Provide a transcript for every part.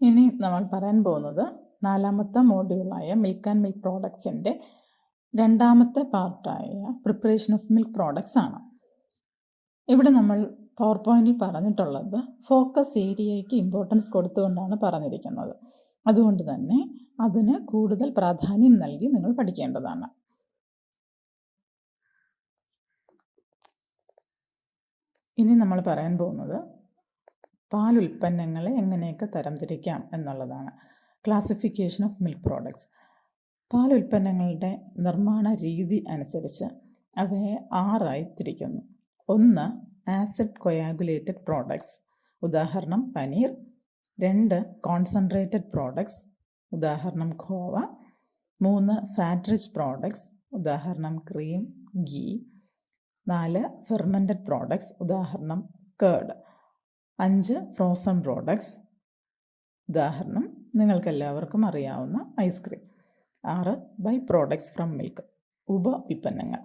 ഇനി നമ്മൾ പറയാൻ പോകുന്നത് നാലാമത്തെ മോഡ്യൂളായ മിൽക്ക് ആൻഡ് മിൽക്ക് പ്രോഡക്ട്സിൻ്റെ രണ്ടാമത്തെ പാർട്ടായ പ്രിപ്പറേഷൻ ഓഫ് മിൽക്ക് പ്രോഡക്ട്സ് ആണ്. ഇവിടെ നമ്മൾ പവർ പോയിന്റിൽ പറഞ്ഞിട്ടുള്ളത് ഫോക്കസ് ഏരിയയ്ക്ക് ഇമ്പോർട്ടൻസ് കൊടുത്തുകൊണ്ടാണ് പറഞ്ഞിരിക്കുന്നത്. അതുകൊണ്ട് തന്നെ അതിന് കൂടുതൽ പ്രാധാന്യം നൽകി നിങ്ങൾ പഠിക്കേണ്ടതാണ്. ഇനി നമ്മൾ പറയാൻ പോകുന്നത് പാൽ ഉൽപ്പന്നങ്ങളെ എങ്ങനെയൊക്കെ തരംതിരിക്കാം എന്നുള്ളതാണ്. Classification of milk products. പാൽ ഉൽപ്പന്നങ്ങളുടെ നിർമ്മാണ രീതി അനുസരിച്ച് അവയെ 6 തിരിക്കുന്നു. 1. ആസിഡ് കൊയാഗുലേറ്റഡ് പ്രോഡക്ട്സ്, ഉദാഹരണം പനീർ. 2. കോൺസെൻട്രേറ്റഡ് പ്രോഡക്ട്സ്, ഉദാഹരണം ഖോവ. 3. ഫാറ്റ് റിച്ച് പ്രോഡക്ട്സ്, ഉദാഹരണം ക്രീം, ഗീ. 4. ഫെർമെൻറ്റഡ് പ്രോഡക്ട്സ്, ഉദാഹരണം കേർഡ്. 5. ഫ്രോസൺ പ്രോഡക്ട്സ്, ഉദാഹരണം നിങ്ങൾക്കെല്ലാവർക്കും അറിയാവുന്ന ice cream. 6. By products from milk, ഉപ ഉൽപ്പന്നങ്ങൾ.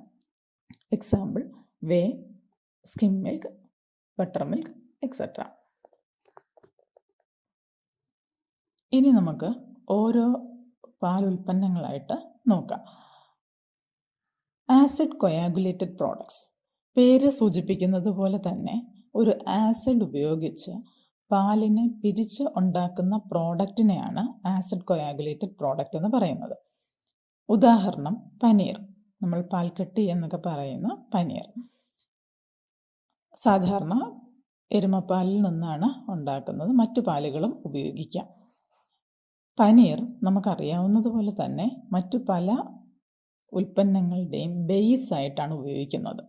Example whey, skim milk, buttermilk, etcetera. ഇനി നമുക്ക് ഓരോ പാൽ ഉൽപ്പന്നങ്ങളായിട്ട് നോക്കാം. Acid coagulated products. പേര് സൂചിപ്പിക്കുന്നത് പോലെ തന്നെ ഒരു ആസിഡ് ഉപയോഗിച്ച് പാലിനെ പിരിച്ച് ഉണ്ടാക്കുന്ന പ്രോഡക്റ്റിനെയാണ് ആസിഡ് കൊയാഗുലേറ്റഡ് പ്രോഡക്റ്റ് എന്ന് പറയുന്നത്. ഉദാഹരണം പനീർ. നമ്മൾ പാൽക്കട്ടി എന്നൊക്കെ പറയുന്ന പനീർ സാധാരണ എരുമപ്പാലിൽ നിന്നാണ് ഉണ്ടാക്കുന്നത്. മറ്റു പാലുകളും ഉപയോഗിക്കാം. പനീർ നമുക്കറിയാവുന്നതുപോലെ തന്നെ മറ്റു പല ഉൽപ്പന്നങ്ങളുടെയും ബേസ് ആയിട്ടാണ് ഉപയോഗിക്കുന്നത്.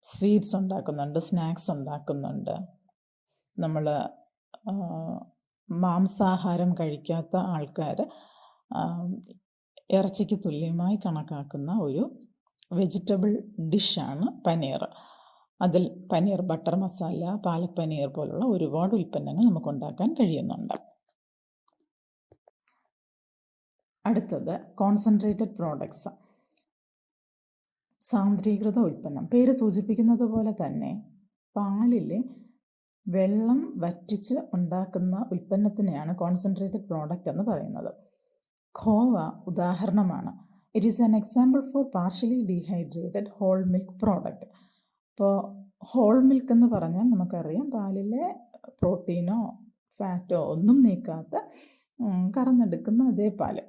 സ്വീറ്റ്സ് ഉണ്ടാക്കുന്നുണ്ട്, സ്നാക്സ് ഉണ്ടാക്കുന്നുണ്ട്. നമ്മൾ മാംസാഹാരം കഴിക്കാത്ത ആൾക്കാർ ഇറച്ചിക്ക് തുല്യമായി കണക്കാക്കുന്ന ഒരു വെജിറ്റബിൾ ഡിഷാണ് പനീർ. അതിൽ പനീർ ബട്ടർ മസാല, പാലക് പനീർ പോലുള്ള ഒരുപാട് ഉൽപ്പന്നങ്ങൾ നമുക്ക് ഉണ്ടാക്കാൻ കഴിയുന്നുണ്ട്. അടുത്തത് കോൺസെൻട്രേറ്റഡ് പ്രോഡക്ട്സ്, സാന്ദ്രീകൃത ഉൽപ്പന്നം. പേര് സൂചിപ്പിക്കുന്നത് പോലെ തന്നെ പാലിൽ വെള്ളം വറ്റിച്ച് ഉണ്ടാക്കുന്ന ഉൽപ്പന്നത്തിനെയാണ് കോൺസെൻട്രേറ്റഡ് പ്രോഡക്റ്റ് എന്ന് പറയുന്നത്. ഖോവ ഉദാഹരണമാണ്. It is an example for partially dehydrated whole milk product. ഇപ്പോൾ ഹോൾ മിൽക്ക് എന്ന് പറഞ്ഞാൽ നമുക്കറിയാം പാലിലെ പ്രോട്ടീനോ ഫാറ്റോ ഒന്നും നീക്കാത്ത കറന്നെടുക്കുന്ന അതേ പാല്.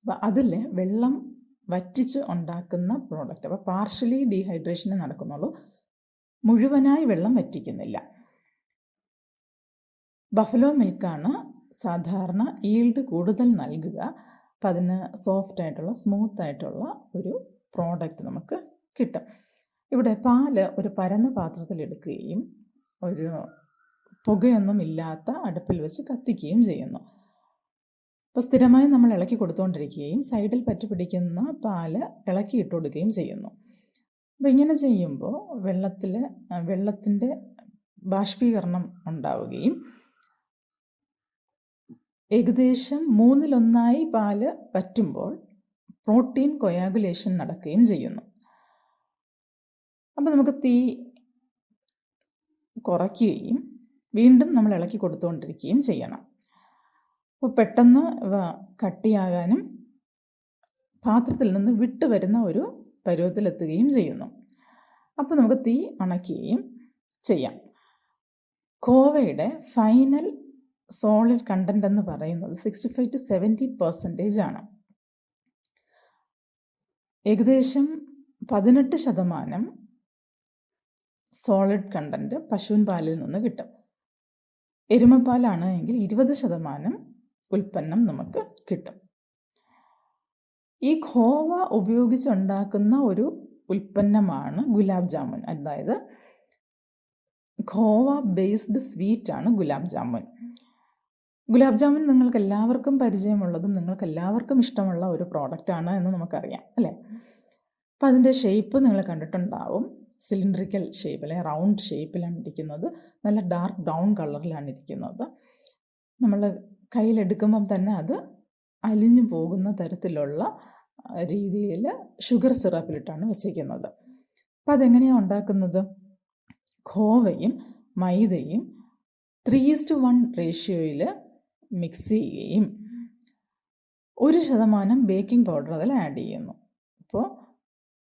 അപ്പോൾ അതിൽ വെള്ളം വറ്റിച്ച് ഉണ്ടാക്കുന്ന പ്രോഡക്റ്റ്. അപ്പോൾ പാർഷ്യലി ഡീഹൈഡ്രേഷനെ നടക്കുന്നുള്ളൂ, മുഴുവനായി വെള്ളം വറ്റിക്കുന്നില്ല. ബഫലോ മിൽക്കാണ് സാധാരണ ഈൽഡ് കൂടുതൽ നൽകുക. അപ്പം അതിന് സോഫ്റ്റ് ആയിട്ടുള്ള സ്മൂത്ത് ആയിട്ടുള്ള ഒരു പ്രോഡക്റ്റ് നമുക്ക് കിട്ടും. ഇവിടെ പാല് ഒരു പരന്ന പാത്രത്തിലെടുക്കുകയും ഒരു പുകയൊന്നും ഇല്ലാത്ത അടുപ്പിൽ വെച്ച് കത്തിക്കുകയും ചെയ്യുന്നു. അപ്പോൾ സ്ഥിരമായി നമ്മൾ ഇളക്കി കൊടുത്തുകൊണ്ടിരിക്കുകയും സൈഡിൽ പറ്റി പിടിക്കുന്ന പാല് ഇളക്കിയിട്ട് കൊടുക്കുകയും ചെയ്യുന്നു. അപ്പോൾ ഇങ്ങനെ ചെയ്യുമ്പോൾ വെള്ളത്തിൻ്റെ ബാഷ്പീകരണം ഉണ്ടാവുകയും ഏകദേശം 1/3 പാല് വറ്റുമ്പോൾ പ്രോട്ടീൻ കൊയാഗുലേഷൻ നടക്കുകയും ചെയ്യുന്നു. അപ്പോൾ നമുക്ക് തീ കുറയ്ക്കുകയും വീണ്ടും നമ്മൾ ഇളക്കി കൊടുത്തുകൊണ്ടിരിക്കുകയും ചെയ്യണം. അപ്പോൾ പെട്ടെന്ന് കട്ടിയാകാനും പാത്രത്തിൽ നിന്ന് വിട്ടു വരുന്ന ഒരു പരുവത്തിലെത്തുകയും ചെയ്യുന്നു. അപ്പോൾ നമുക്ക് തീ അണയ്ക്കുകയും ചെയ്യാം. ഖോവയുടെ ഫൈനൽ സോളിഡ് കണ്ടന്റ് എന്ന് പറയുന്നത് 65 to 70% ആണ്. ഏകദേശം 18% സോളിഡ് കണ്ടന്റ് പശുവിൻ പാലിൽ നിന്ന് കിട്ടും. എരുമപ്പാലാണ് എങ്കിൽ 20% ഉൽപ്പന്നം നമുക്ക് കിട്ടും. ഈ ഖോവ ഉപയോഗിച്ചുണ്ടാക്കുന്ന ഒരു ഉൽപ്പന്നമാണ് ഗുലാബ് ജാമുൻ. അതായത് ഖോവ ബേസ്ഡ് സ്വീറ്റാണ് ഗുലാബ് ജാമുൻ. ഗുലാബ് ജാമുൻ നിങ്ങൾക്ക് എല്ലാവർക്കും പരിചയമുള്ളതും നിങ്ങൾക്ക് എല്ലാവർക്കും ഇഷ്ടമുള്ള ഒരു പ്രോഡക്റ്റാണ് എന്ന് നമുക്കറിയാം, അല്ലേ? അപ്പം അതിൻ്റെ ഷേപ്പ് നിങ്ങൾ കണ്ടിട്ടുണ്ടാവും. സിലിണ്ടറിക്കൽ ഷേപ്പിൽ, റൗണ്ട് ഷേപ്പിലാണ് ഇരിക്കുന്നത്. നല്ല ഡാർക്ക് ബ്രൗൺ കളറിലാണ് ഇരിക്കുന്നത്. നമ്മൾ കയ്യിലെടുക്കുമ്പം തന്നെ അത് അലിഞ്ഞു പോകുന്ന തരത്തിലുള്ള രീതിയിൽ ഷുഗർ സിറപ്പിലിട്ടാണ് വെച്ചിരിക്കുന്നത്. അപ്പം അതെങ്ങനെയാണ് ഉണ്ടാക്കുന്നത്? ഖോവയും മൈദയും 3:1 റേഷ്യോയിൽ മിക്സ് ചെയ്യുകയും 1% ബേക്കിംഗ് പൗഡർ അതിൽ ആഡ് ചെയ്യുന്നു. അപ്പോൾ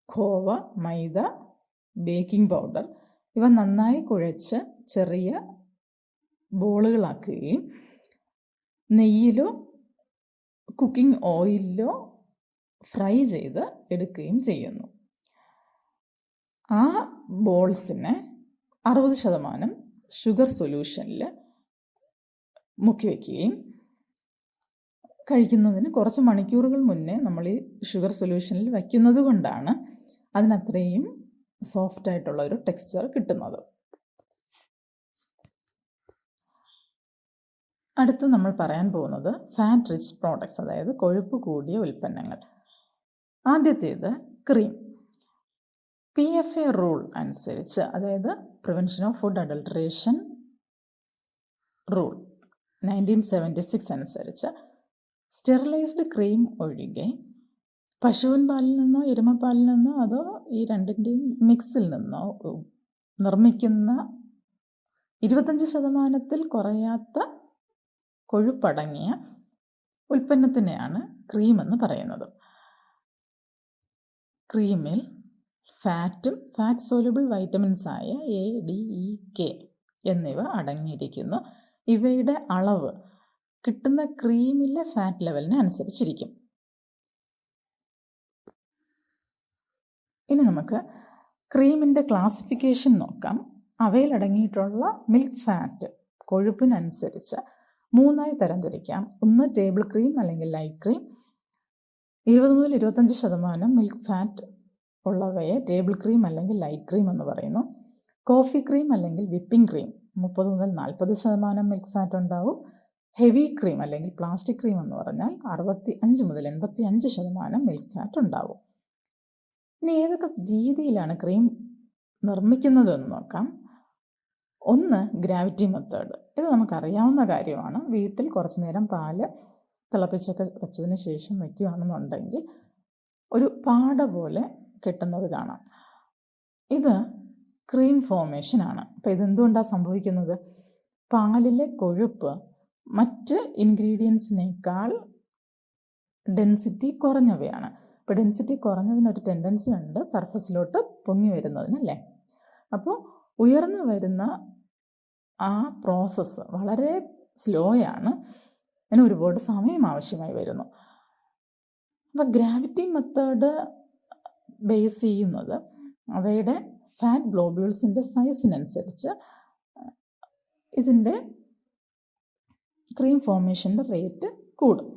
ഖോവ, മൈദ, ബേക്കിംഗ് പൗഡർ ഇവ നന്നായി കുഴച്ച് ചെറിയ ബോളുകളാക്കുകയും നെയ്യിലോ കുക്കിംഗ് ഓയിലിലോ ഫ്രൈ ചെയ്ത് എടുക്കുകയും ചെയ്യുന്നു. ആ ബോൾസിനെ 60% ഷുഗർ സൊല്യൂഷനിൽ മുക്കി വയ്ക്കുകയും കഴിക്കുന്നതിന് കുറച്ച് മണിക്കൂറുകൾ മുന്നേ നമ്മൾ ഈ ഷുഗർ സൊല്യൂഷനിൽ വയ്ക്കുന്നത് കൊണ്ടാണ് അതിനത്രയും സോഫ്റ്റായിട്ടുള്ള ഒരു ടെക്സ്ചർ കിട്ടുന്നത്. അടുത്ത് നമ്മൾ പറയാൻ പോകുന്നത് ഫാറ്റ് റിച്ച് പ്രോഡക്ട്സ്, അതായത് കൊഴുപ്പ് കൂടിയ ഉൽപ്പന്നങ്ങൾ. ആദ്യത്തേത് ക്രീം. PFA റൂൾ അനുസരിച്ച്, അതായത് prevention of food adulteration rule 1976 അനുസരിച്ച് സ്റ്റെറിലൈസ്ഡ് ക്രീം ഒഴികെ പശുവിൻ പാലിൽ നിന്നോ എരുമപ്പാലിൽ നിന്നോ അതോ ഈ രണ്ടിൻ്റെയും മിക്സിൽ നിന്നോ നിർമ്മിക്കുന്ന 25% കുറയാത്ത കൊഴുപ്പടങ്ങിയ ഉൽപ്പന്നത്തിനെയാണ് ക്രീം എന്ന് പറയുന്നത്. ക്രീമിൽ ഫാറ്റും ഫാറ്റ് സോലുബിൾ വൈറ്റമിൻസായ A, D, E, K എന്നിവ അടങ്ങിയിരിക്കുന്നു. ഇവയുടെ അളവ് കിട്ടുന്ന ക്രീമിലെ ഫാറ്റ് ലെവലിനെ അനുസരിച്ചിരിക്കും. ഇനി നമുക്ക് ക്രീമിൻ്റെ ക്ലാസിഫിക്കേഷൻ നോക്കാം. അവയിലടങ്ങിയിട്ടുള്ള മിൽക്ക് ഫാറ്റ് കൊഴുപ്പിനനുസരിച്ച് 3 തരംതിരിക്കാം. ഒന്ന് ടേബിൾ ക്രീം അല്ലെങ്കിൽ ലൈറ്റ് ക്രീം. 20 മുതൽ 25% മിൽക്ക് ഫാറ്റ് ഉള്ളവയെ ടേബിൾ ക്രീം അല്ലെങ്കിൽ ലൈറ്റ് ക്രീം എന്ന് പറയുന്നു. കോഫി ക്രീം അല്ലെങ്കിൽ വിപ്പിംഗ് ക്രീം 30 മുതൽ 40% മിൽക്ക് ഫാറ്റ് ഉണ്ടാവും. ഹെവി ക്രീം അല്ലെങ്കിൽ പ്ലാസ്റ്റിക് ക്രീം എന്ന് പറഞ്ഞാൽ 65 മുതൽ 85% മിൽക്ക് ഫാറ്റ് ഉണ്ടാവും. ഇനി ഏതൊക്കെ രീതിയിലാണ് ക്രീം നിർമ്മിക്കുന്നതെന്ന് നോക്കാം. ഒന്ന് ഗ്രാവിറ്റി മെത്തേഡ്. ഇത് നമുക്കറിയാവുന്ന കാര്യമാണ്. വീട്ടിൽ കുറച്ച് നേരം പാല് തിളപ്പിച്ചൊക്കെ വെച്ചതിന് ശേഷം വയ്ക്കുകയാണെന്നുണ്ടെങ്കിൽ ഒരു പാട പോലെ കെട്ടുന്നത് കാണാം. ഇത് ക്രീം ഫോർമേഷനാണ്. അപ്പോൾ ഇതെന്തുകൊണ്ടാണ് സംഭവിക്കുന്നത്? പാലിലെ കൊഴുപ്പ് മറ്റ് ഇൻഗ്രീഡിയൻസിനേക്കാൾ ഡെൻസിറ്റി കുറഞ്ഞവയാണ്. അപ്പോൾ ഡെൻസിറ്റി കുറഞ്ഞതിനൊരു ടെൻഡൻസി ഉണ്ട് സർഫസിലോട്ട് പൊങ്ങി വരുന്നതിനല്ലേ. അപ്പോൾ ഉയർന്നു വരുന്ന ആ പ്രോസസ്സ് വളരെ സ്ലോയാണ്. അതിന് ഒരുപാട് സമയം ആവശ്യമായി വരുന്നു. അപ്പോൾ ഗ്രാവിറ്റി മെത്തേഡ് ബേസ് ചെയ്യുന്നത് അവയുടെ ഫാറ്റ് ഗ്ലോബ്യൂൾസിൻ്റെ സൈസിനനുസരിച്ച് ഇതിൻ്റെ ക്രീം ഫോർമേഷൻ്റെ റേറ്റ് കൂടും.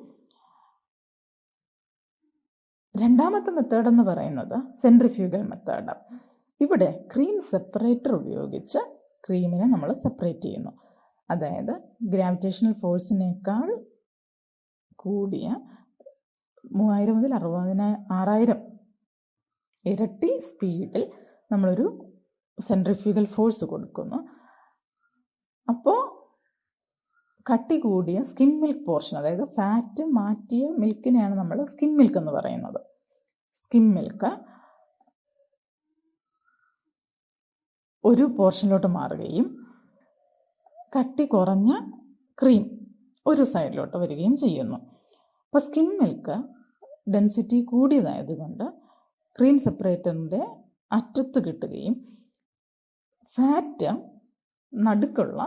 രണ്ടാമത്തെ മെത്തേഡ് എന്ന് പറയുന്നത് സെൻട്രിഫ്യൂഗൽ മെത്തേഡ്. ഇവിടെ ക്രീം സെപ്പറേറ്റർ ഉപയോഗിച്ച് ക്രീമിനെ നമ്മൾ സെപ്പറേറ്റ് ചെയ്യുന്നു. അതായത് ഗ്രാവിറ്റേഷണൽ ഫോഴ്സിനേക്കാൾ കൂടിയ 3000 മുതൽ 6000 ഇരട്ടി സ്പീഡിൽ നമ്മളൊരു സെൻട്രിഫ്യൂഗൽ ഫോഴ്സ് കൊടുക്കുന്നു. അപ്പോൾ കട്ടി കൂടിയ സ്കിം മിൽക്ക് പോർഷൻ, അതായത് ഫാറ്റ് മാറ്റിയ മിൽക്കിനെയാണ് നമ്മൾ സ്കിം മിൽക്ക് എന്ന് പറയുന്നത്. സ്കിം മിൽക്ക് ഒരു പോർഷനിലോട്ട് മാറുകയും കട്ടി കുറഞ്ഞ ക്രീം ഒരു സൈഡിലോട്ട് വരികയും ചെയ്യുന്നു. അപ്പോൾ സ്കിം മിൽക്ക് ഡെൻസിറ്റി കൂടിയതായതുകൊണ്ട് ക്രീം സെപ്പറേറ്ററിൻ്റെ അറ്റത്ത് കിട്ടുകയും ഫാറ്റ് നടുക്കുള്ള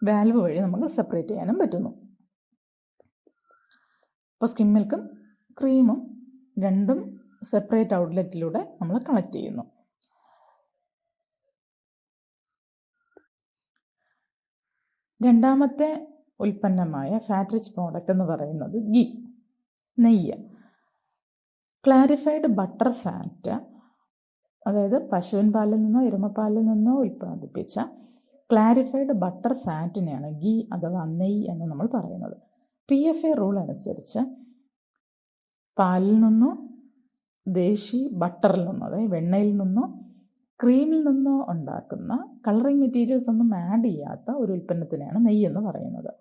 വാൽവ് വഴി നമുക്ക് സെപ്പറേറ്റ് ചെയ്യാനും പറ്റുന്നു. അപ്പോൾ സ്കിം മിൽക്കും ക്രീമും രണ്ടും സെപ്പറേറ്റ് ഔട്ട്ലെറ്റിലൂടെ നമ്മൾ കളക്ട് ചെയ്യുന്നു. രണ്ടാമത്തെ ഉൽപ്പന്നമായ ഫാറ്റ് റിച്ച് പ്രോഡക്റ്റ് എന്ന് പറയുന്നത് ഗീ, നെയ്യ്. ക്ലാരിഫൈഡ് ബട്ടർ ഫാറ്റ്, അതായത് പശുവിൻ പാലിൽ നിന്നോ എരുമപ്പാലിൽ നിന്നോ ഉൽപ്പാദിപ്പിച്ച ക്ലാരിഫൈഡ് ബട്ടർ ഫാറ്റിനെയാണ് ഗീ അഥവാ നെയ്യ് എന്ന് നമ്മൾ പറയുന്നത്. PFA റൂൾ അനുസരിച്ച് പാലിൽ നിന്നോ ദേശി ബട്ടറിൽ നിന്നോ, അതായത് വെണ്ണയിൽ നിന്നോ ക്രീമിൽ നിന്നോ ഉണ്ടാക്കുന്ന കളറിങ് മെറ്റീരിയൽസ് ഒന്നും ആഡ് ചെയ്യാത്ത ഒരു ഉൽപ്പന്നത്തിനെയാണ് നെയ്യ് എന്ന് പറയുന്നത്.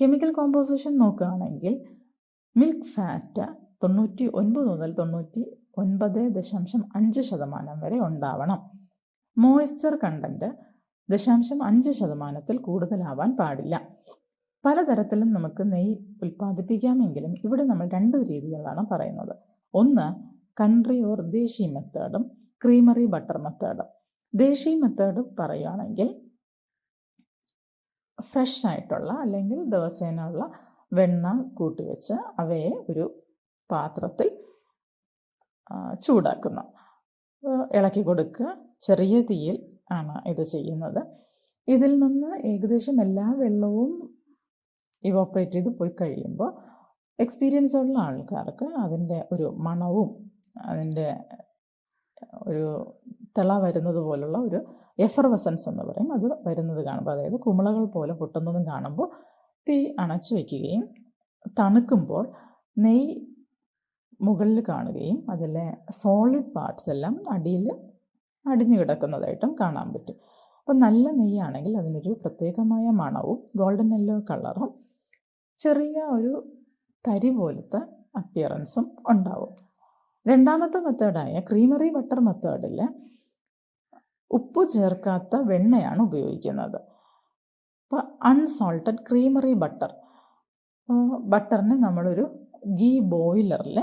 കെമിക്കൽ കോമ്പോസിഷൻ നോക്കുകയാണെങ്കിൽ മിൽക്ക് ഫാറ്റ് 99 മുതൽ 99.5% വരെ ഉണ്ടാവണം. മോയ്സ്ചർ കണ്ടൻറ്റ് 0.5% കൂടുതലാവാൻ പാടില്ല. പലതരത്തിലും നമുക്ക് നെയ്യ് ഉൽപ്പാദിപ്പിക്കാമെങ്കിലും ഇവിടെ നമ്മൾ 2 രീതികളാണ് പറയുന്നത്. ഒന്ന് കൺട്രി ഓർ ദേശി മെത്തേഡും ക്രീമറി ബട്ടർ മെത്തേഡും. ദേശി മെത്തേഡ് പറയുകയാണെങ്കിൽ ഫ്രഷ് ആയിട്ടുള്ള അല്ലെങ്കിൽ ദിവസേനയുള്ള വെണ്ണ കൂട്ടിവെച്ച് അവയെ ഒരു പാത്രത്തിൽ ചൂടാക്കുന്നു, ഇളക്കി കൊടുക്കുക. ചെറിയ തീയിൽ ആണ് ഇത് ചെയ്യുന്നത്. ഇതിൽ നിന്ന് ഏകദേശം എല്ലാ വെള്ളവും ഇവോപ്പറേറ്റ് ചെയ്ത് പോയി കഴിയുമ്പോൾ എക്സ്പീരിയൻസ് ഉള്ള ആൾക്കാർക്ക് അതിൻ്റെ ഒരു മണവും അതിൻ്റെ ഒരു തിള വരുന്നത് പോലുള്ള ഒരു എഫർവസൻസ് എന്ന് പറയും, അത് വരുന്നത് കാണുമ്പോൾ, അതായത് കുമിളകൾ പോലെ പൊട്ടുന്നതും കാണുമ്പോൾ തീ അണച്ചു വയ്ക്കുകയും തണുക്കുമ്പോൾ നെയ്യ് മുകളിൽ കാണുകയും അതിലെ സോളിഡ് പാർട്സ് എല്ലാം അടിയിൽ അടിഞ്ഞു കിടക്കുന്നതായിട്ടും കാണാൻ പറ്റും. അപ്പോൾ നല്ല നെയ്യാണെങ്കിൽ അതിനൊരു പ്രത്യേകമായ മണവും ഗോൾഡൻ യെല്ലോ കളറും ചെറിയ ഒരു തരി പോലത്തെ അപ്പിയറൻസും ഉണ്ടാവും. രണ്ടാമത്തെ മെത്തേഡായ ക്രീമറി ബട്ടർ മെത്തേഡിൽ ഉപ്പ് ചേർക്കാത്ത വെണ്ണയാണ് ഉപയോഗിക്കുന്നത്. അപ്പോൾ അൺസോൾട്ടഡ് ക്രീമറി ബട്ടർ, ബട്ടറിനെ നമ്മളൊരു ഗീ ബോയിലറിൽ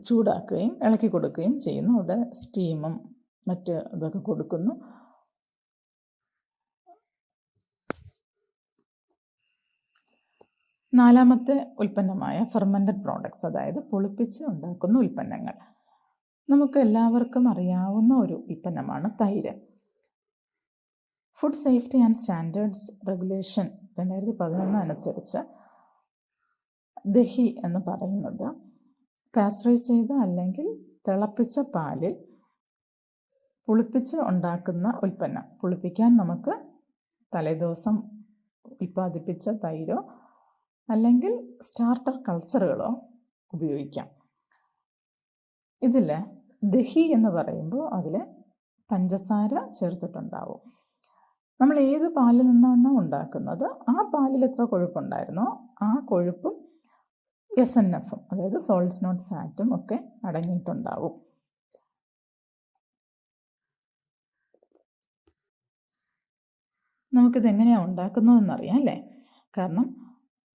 ചൂടാക്കുകയും ഇളക്കി കൊടുക്കുകയും ചെയ്യുന്നു. അവിടെ സ്റ്റീമും മറ്റ് ഇതൊക്കെ കൊടുക്കുന്നു. നാലാമത്തെ ഉൽപ്പന്നമായ ഫെർമെൻറ്റഡ് പ്രോഡക്ട്സ്, അതായത് പൊളിപ്പിച്ച് ഉണ്ടാക്കുന്ന ഉൽപ്പന്നങ്ങൾ. നമുക്ക് എല്ലാവർക്കും അറിയാവുന്ന ഒരു ഉൽപ്പന്നമാണ് തൈര്. Food safety and standards regulation 2011 അനുസരിച്ച് ദഹി എന്ന് പറയുന്നത് പാസ്ചറൈസ് ചെയ്ത അല്ലെങ്കിൽ തിളപ്പിച്ച പാലിൽ പുളിപ്പിച്ച് ഉണ്ടാക്കുന്ന ഉൽപ്പന്നം. പുളിപ്പിക്കാൻ നമുക്ക് തലേദിവസം ഉൽപ്പാദിപ്പിച്ച തൈരോ അല്ലെങ്കിൽ സ്റ്റാർട്ടർ കൾച്ചറുകളോ ഉപയോഗിക്കാം. ഇതിൽ ദഹി എന്ന് പറയുമ്പോൾ അതിൽ പഞ്ചസാര ചേർത്തിട്ടുണ്ടാവും. നമ്മൾ ഏത് പാലിൽ നിന്നാണോ ഉണ്ടാക്കുന്നത് ആ പാലിൽ എത്ര കൊഴുപ്പുണ്ടായിരുന്നോ ആ കൊഴുപ്പും SNFും, അതായത് സോൾട്ട്സ് നോട്ട് ഫാറ്റും ഒക്കെ അടങ്ങിയിട്ടുണ്ടാവും. നമുക്കിതെങ്ങനെയാണ് ഉണ്ടാക്കുന്നതെന്നറിയാം അല്ലേ? കാരണം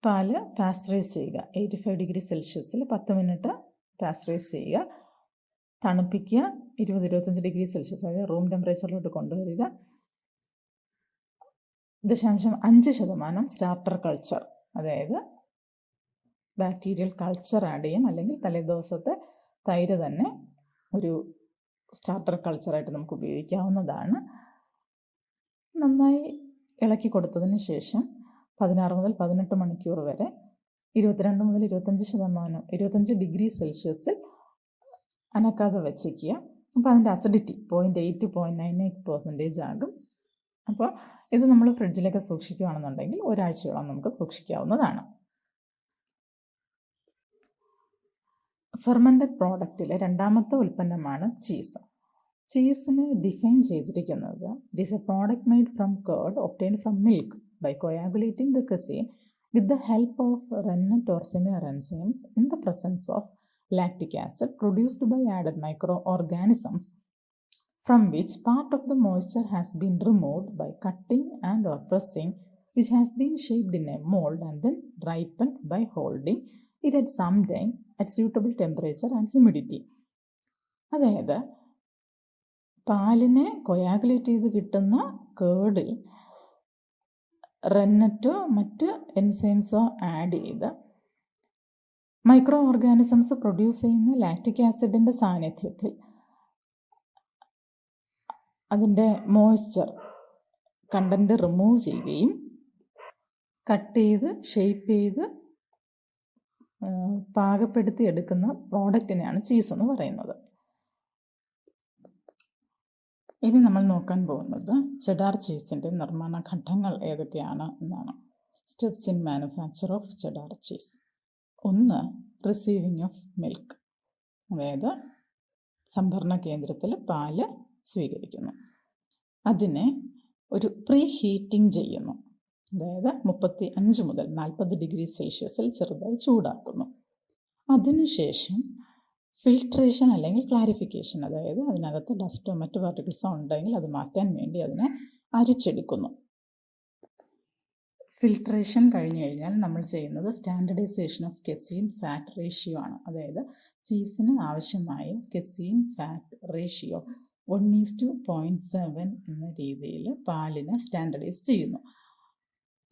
പാല് പാസ്ചറൈസ് ചെയ്യുക, 85 ഡിഗ്രി സെൽഷ്യസിൽ 10 മിനിറ്റ് പാസ്ചറൈസ് ചെയ്യുക, തണുപ്പിക്കുക 20-25 ഡിഗ്രി സെൽഷ്യസ്, അതായത് റൂം ടെമ്പറേച്ചറിലോട്ട് കൊണ്ടുവരിക. 0.5% സ്റ്റാർട്ടർ കൾച്ചർ, അതായത് ബാക്ടീരിയൽ കൾച്ചർ ആഡ് ചെയ്യും, അല്ലെങ്കിൽ തലേദിവസത്തെ തൈര് തന്നെ ഒരു സ്റ്റാർട്ടർ കൾച്ചറായിട്ട് നമുക്ക് ഉപയോഗിക്കാവുന്നതാണ്. നന്നായി ഇളക്കി കൊടുത്തതിന് ശേഷം 16 മുതൽ 18 മണിക്കൂർ വരെ 22 മുതൽ 25 ഡിഗ്രി സെൽഷ്യസിൽ അനക്കാതെ വച്ചേക്കുക. അപ്പോൾ അതിൻ്റെ അസിഡിറ്റി 0.8-0.98% ആകും. അപ്പോൾ ഇത് നമ്മൾ ഫ്രിഡ്ജിലൊക്കെ സൂക്ഷിക്കുകയാണെന്നുണ്ടെങ്കിൽ ഒരാഴ്ചയോളം നമുക്ക് സൂക്ഷിക്കാവുന്നതാണ്. ഫെർമെൻറ്റഡ് പ്രോഡക്റ്റിലെ രണ്ടാമത്തെ ഉൽപ്പന്നമാണ് ചീസ്. ചീസിനെ ഡിഫൈൻ ചെയ്തിരിക്കുന്നത് it is A product made from curd obtained from milk by coagulating the casein with the help of rennet or similar enzymes in the presence of lactic acid produced by added microorganisms from which part of the moisture has been removed by cutting and or pressing, which has been shaped in a mold and then ripened by holding it at some time at suitable temperature and humidity. അതായത് പാലിനെ coagulate ചെയ്ത് കിട്ടുന്ന കേർഡിൽ റെന്നറ്റോ മറ്റ് എൻസൈംസോ add ചെയ്ത് micro organisms produce ചെയ്യുന്ന lactic ആസിഡിൻ്റെ സാന്നിധ്യത്തിൽ അതിൻ്റെ moisture content remove ചെയ്യുകയും കട്ട് ചെയ്ത് ഷേപ്പ് ചെയ്ത് പാകപ്പെടുത്തി എടുക്കുന്ന പ്രോഡക്റ്റിനെയാണ് ചീസ് എന്ന് പറയുന്നത്. ഇനി നമ്മൾ നോക്കാൻ പോകുന്നത് ചെഡാർ ചീസിൻ്റെ നിർമ്മാണ ഘട്ടങ്ങൾ ഏതൊക്കെയാണ് എന്നാണ്. Steps in manufacture of cheddar cheese. 1. Receiving of milk, അതായത് സംഭരണ കേന്ദ്രത്തിൽ പാല് സ്വീകരിക്കുന്നു. അതിനെ ഒരു പ്രീ ഹീറ്റിംഗ് ചെയ്യുന്നു, അതായത് 35 മുതൽ 40 ഡിഗ്രി സെൽഷ്യസിൽ ചെറുതായി ചൂടാക്കുന്നു. അതിനുശേഷം ഫിൽട്രേഷൻ അല്ലെങ്കിൽ ക്ലാരിഫിക്കേഷൻ, അതായത് അതിനകത്ത് ഡസ്റ്റോ മറ്റു പാർട്ടിക്കിൾസോ ഉണ്ടെങ്കിൽ അത് മാറ്റാൻ വേണ്ടി അതിനെ അരിച്ചെടുക്കുന്നു. ഫിൽട്രേഷൻ കഴിഞ്ഞ് കഴിഞ്ഞാൽ നമ്മൾ ചെയ്യുന്നത് standardisation of casein fat ratio ആണ്. അതായത് ചീസിന് ആവശ്യമായ കെസീൻ ഫാറ്റ് റേഷ്യോ 1:0.7 എന്ന രീതിയിൽ പാലിനെ സ്റ്റാൻഡർഡൈസ് ചെയ്യുന്നു.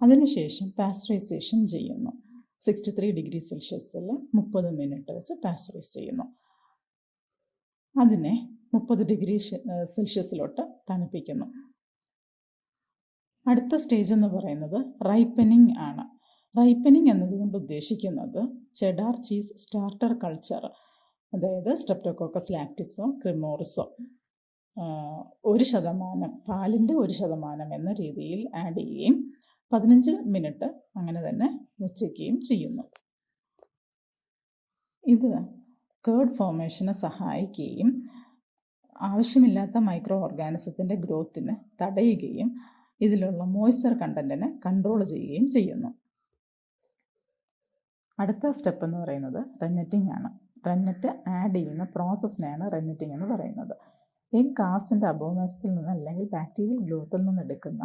അതിനുശേഷം പാസ്ചറൈസേഷൻ ചെയ്യുന്നു. 63 ഡിഗ്രി സെൽഷ്യസിൽ 30 മിനിറ്റ് വെച്ച് പാസ്ചറൈസ് ചെയ്യുന്നു. അതിനെ 30 ഡിഗ്രി സെൽഷ്യസിലോട്ട് തണുപ്പിക്കുന്നു. അടുത്ത സ്റ്റേജ് എന്ന് പറയുന്നത് റൈപ്പനിങ് ആണ്. റൈപ്പനിങ് എന്നതുകൊണ്ട് ഉദ്ദേശിക്കുന്നത് ചെഡാർ ചീസ് സ്റ്റാർട്ടർ കൾച്ചർ, അതായത് സ്ട്രെപ്റ്റോകോക്കസ് ലാക്ടിസോ ക്രിമോറിസോ 1% പാലിൻ്റെ 1% എന്ന രീതിയിൽ ആഡ് ചെയ്യുകയും 15 മിനിറ്റ് അങ്ങനെ തന്നെ വെച്ചേക്കുകയും ചെയ്യുന്നു. ഇത് കേർഡ് ഫോർമേഷന് സഹായിക്കുകയും ആവശ്യമില്ലാത്ത മൈക്രോ ഓർഗാനിസത്തിൻ്റെ ഗ്രോത്തിന് തടയുകയും ഇതിലുള്ള മോയ്സ്ചർ കണ്ടൻറ്റിനെ കൺട്രോൾ ചെയ്യുകയും ചെയ്യുന്നു. അടുത്ത സ്റ്റെപ്പ് എന്ന് പറയുന്നത് റെന്നറ്റിംഗ് ആണ്. റെന്നറ്റ് ആഡ് ചെയ്യുന്ന പ്രോസസ്സിനെയാണ് റെന്നറ്റിംഗ് എന്ന് പറയുന്നത്. എഗ് കാസിൻ്റെ അബോമേസത്തിൽ നിന്ന് അല്ലെങ്കിൽ ബാക്ടീരിയൽ ഗ്രോത്തിൽ നിന്ന് എടുക്കുന്ന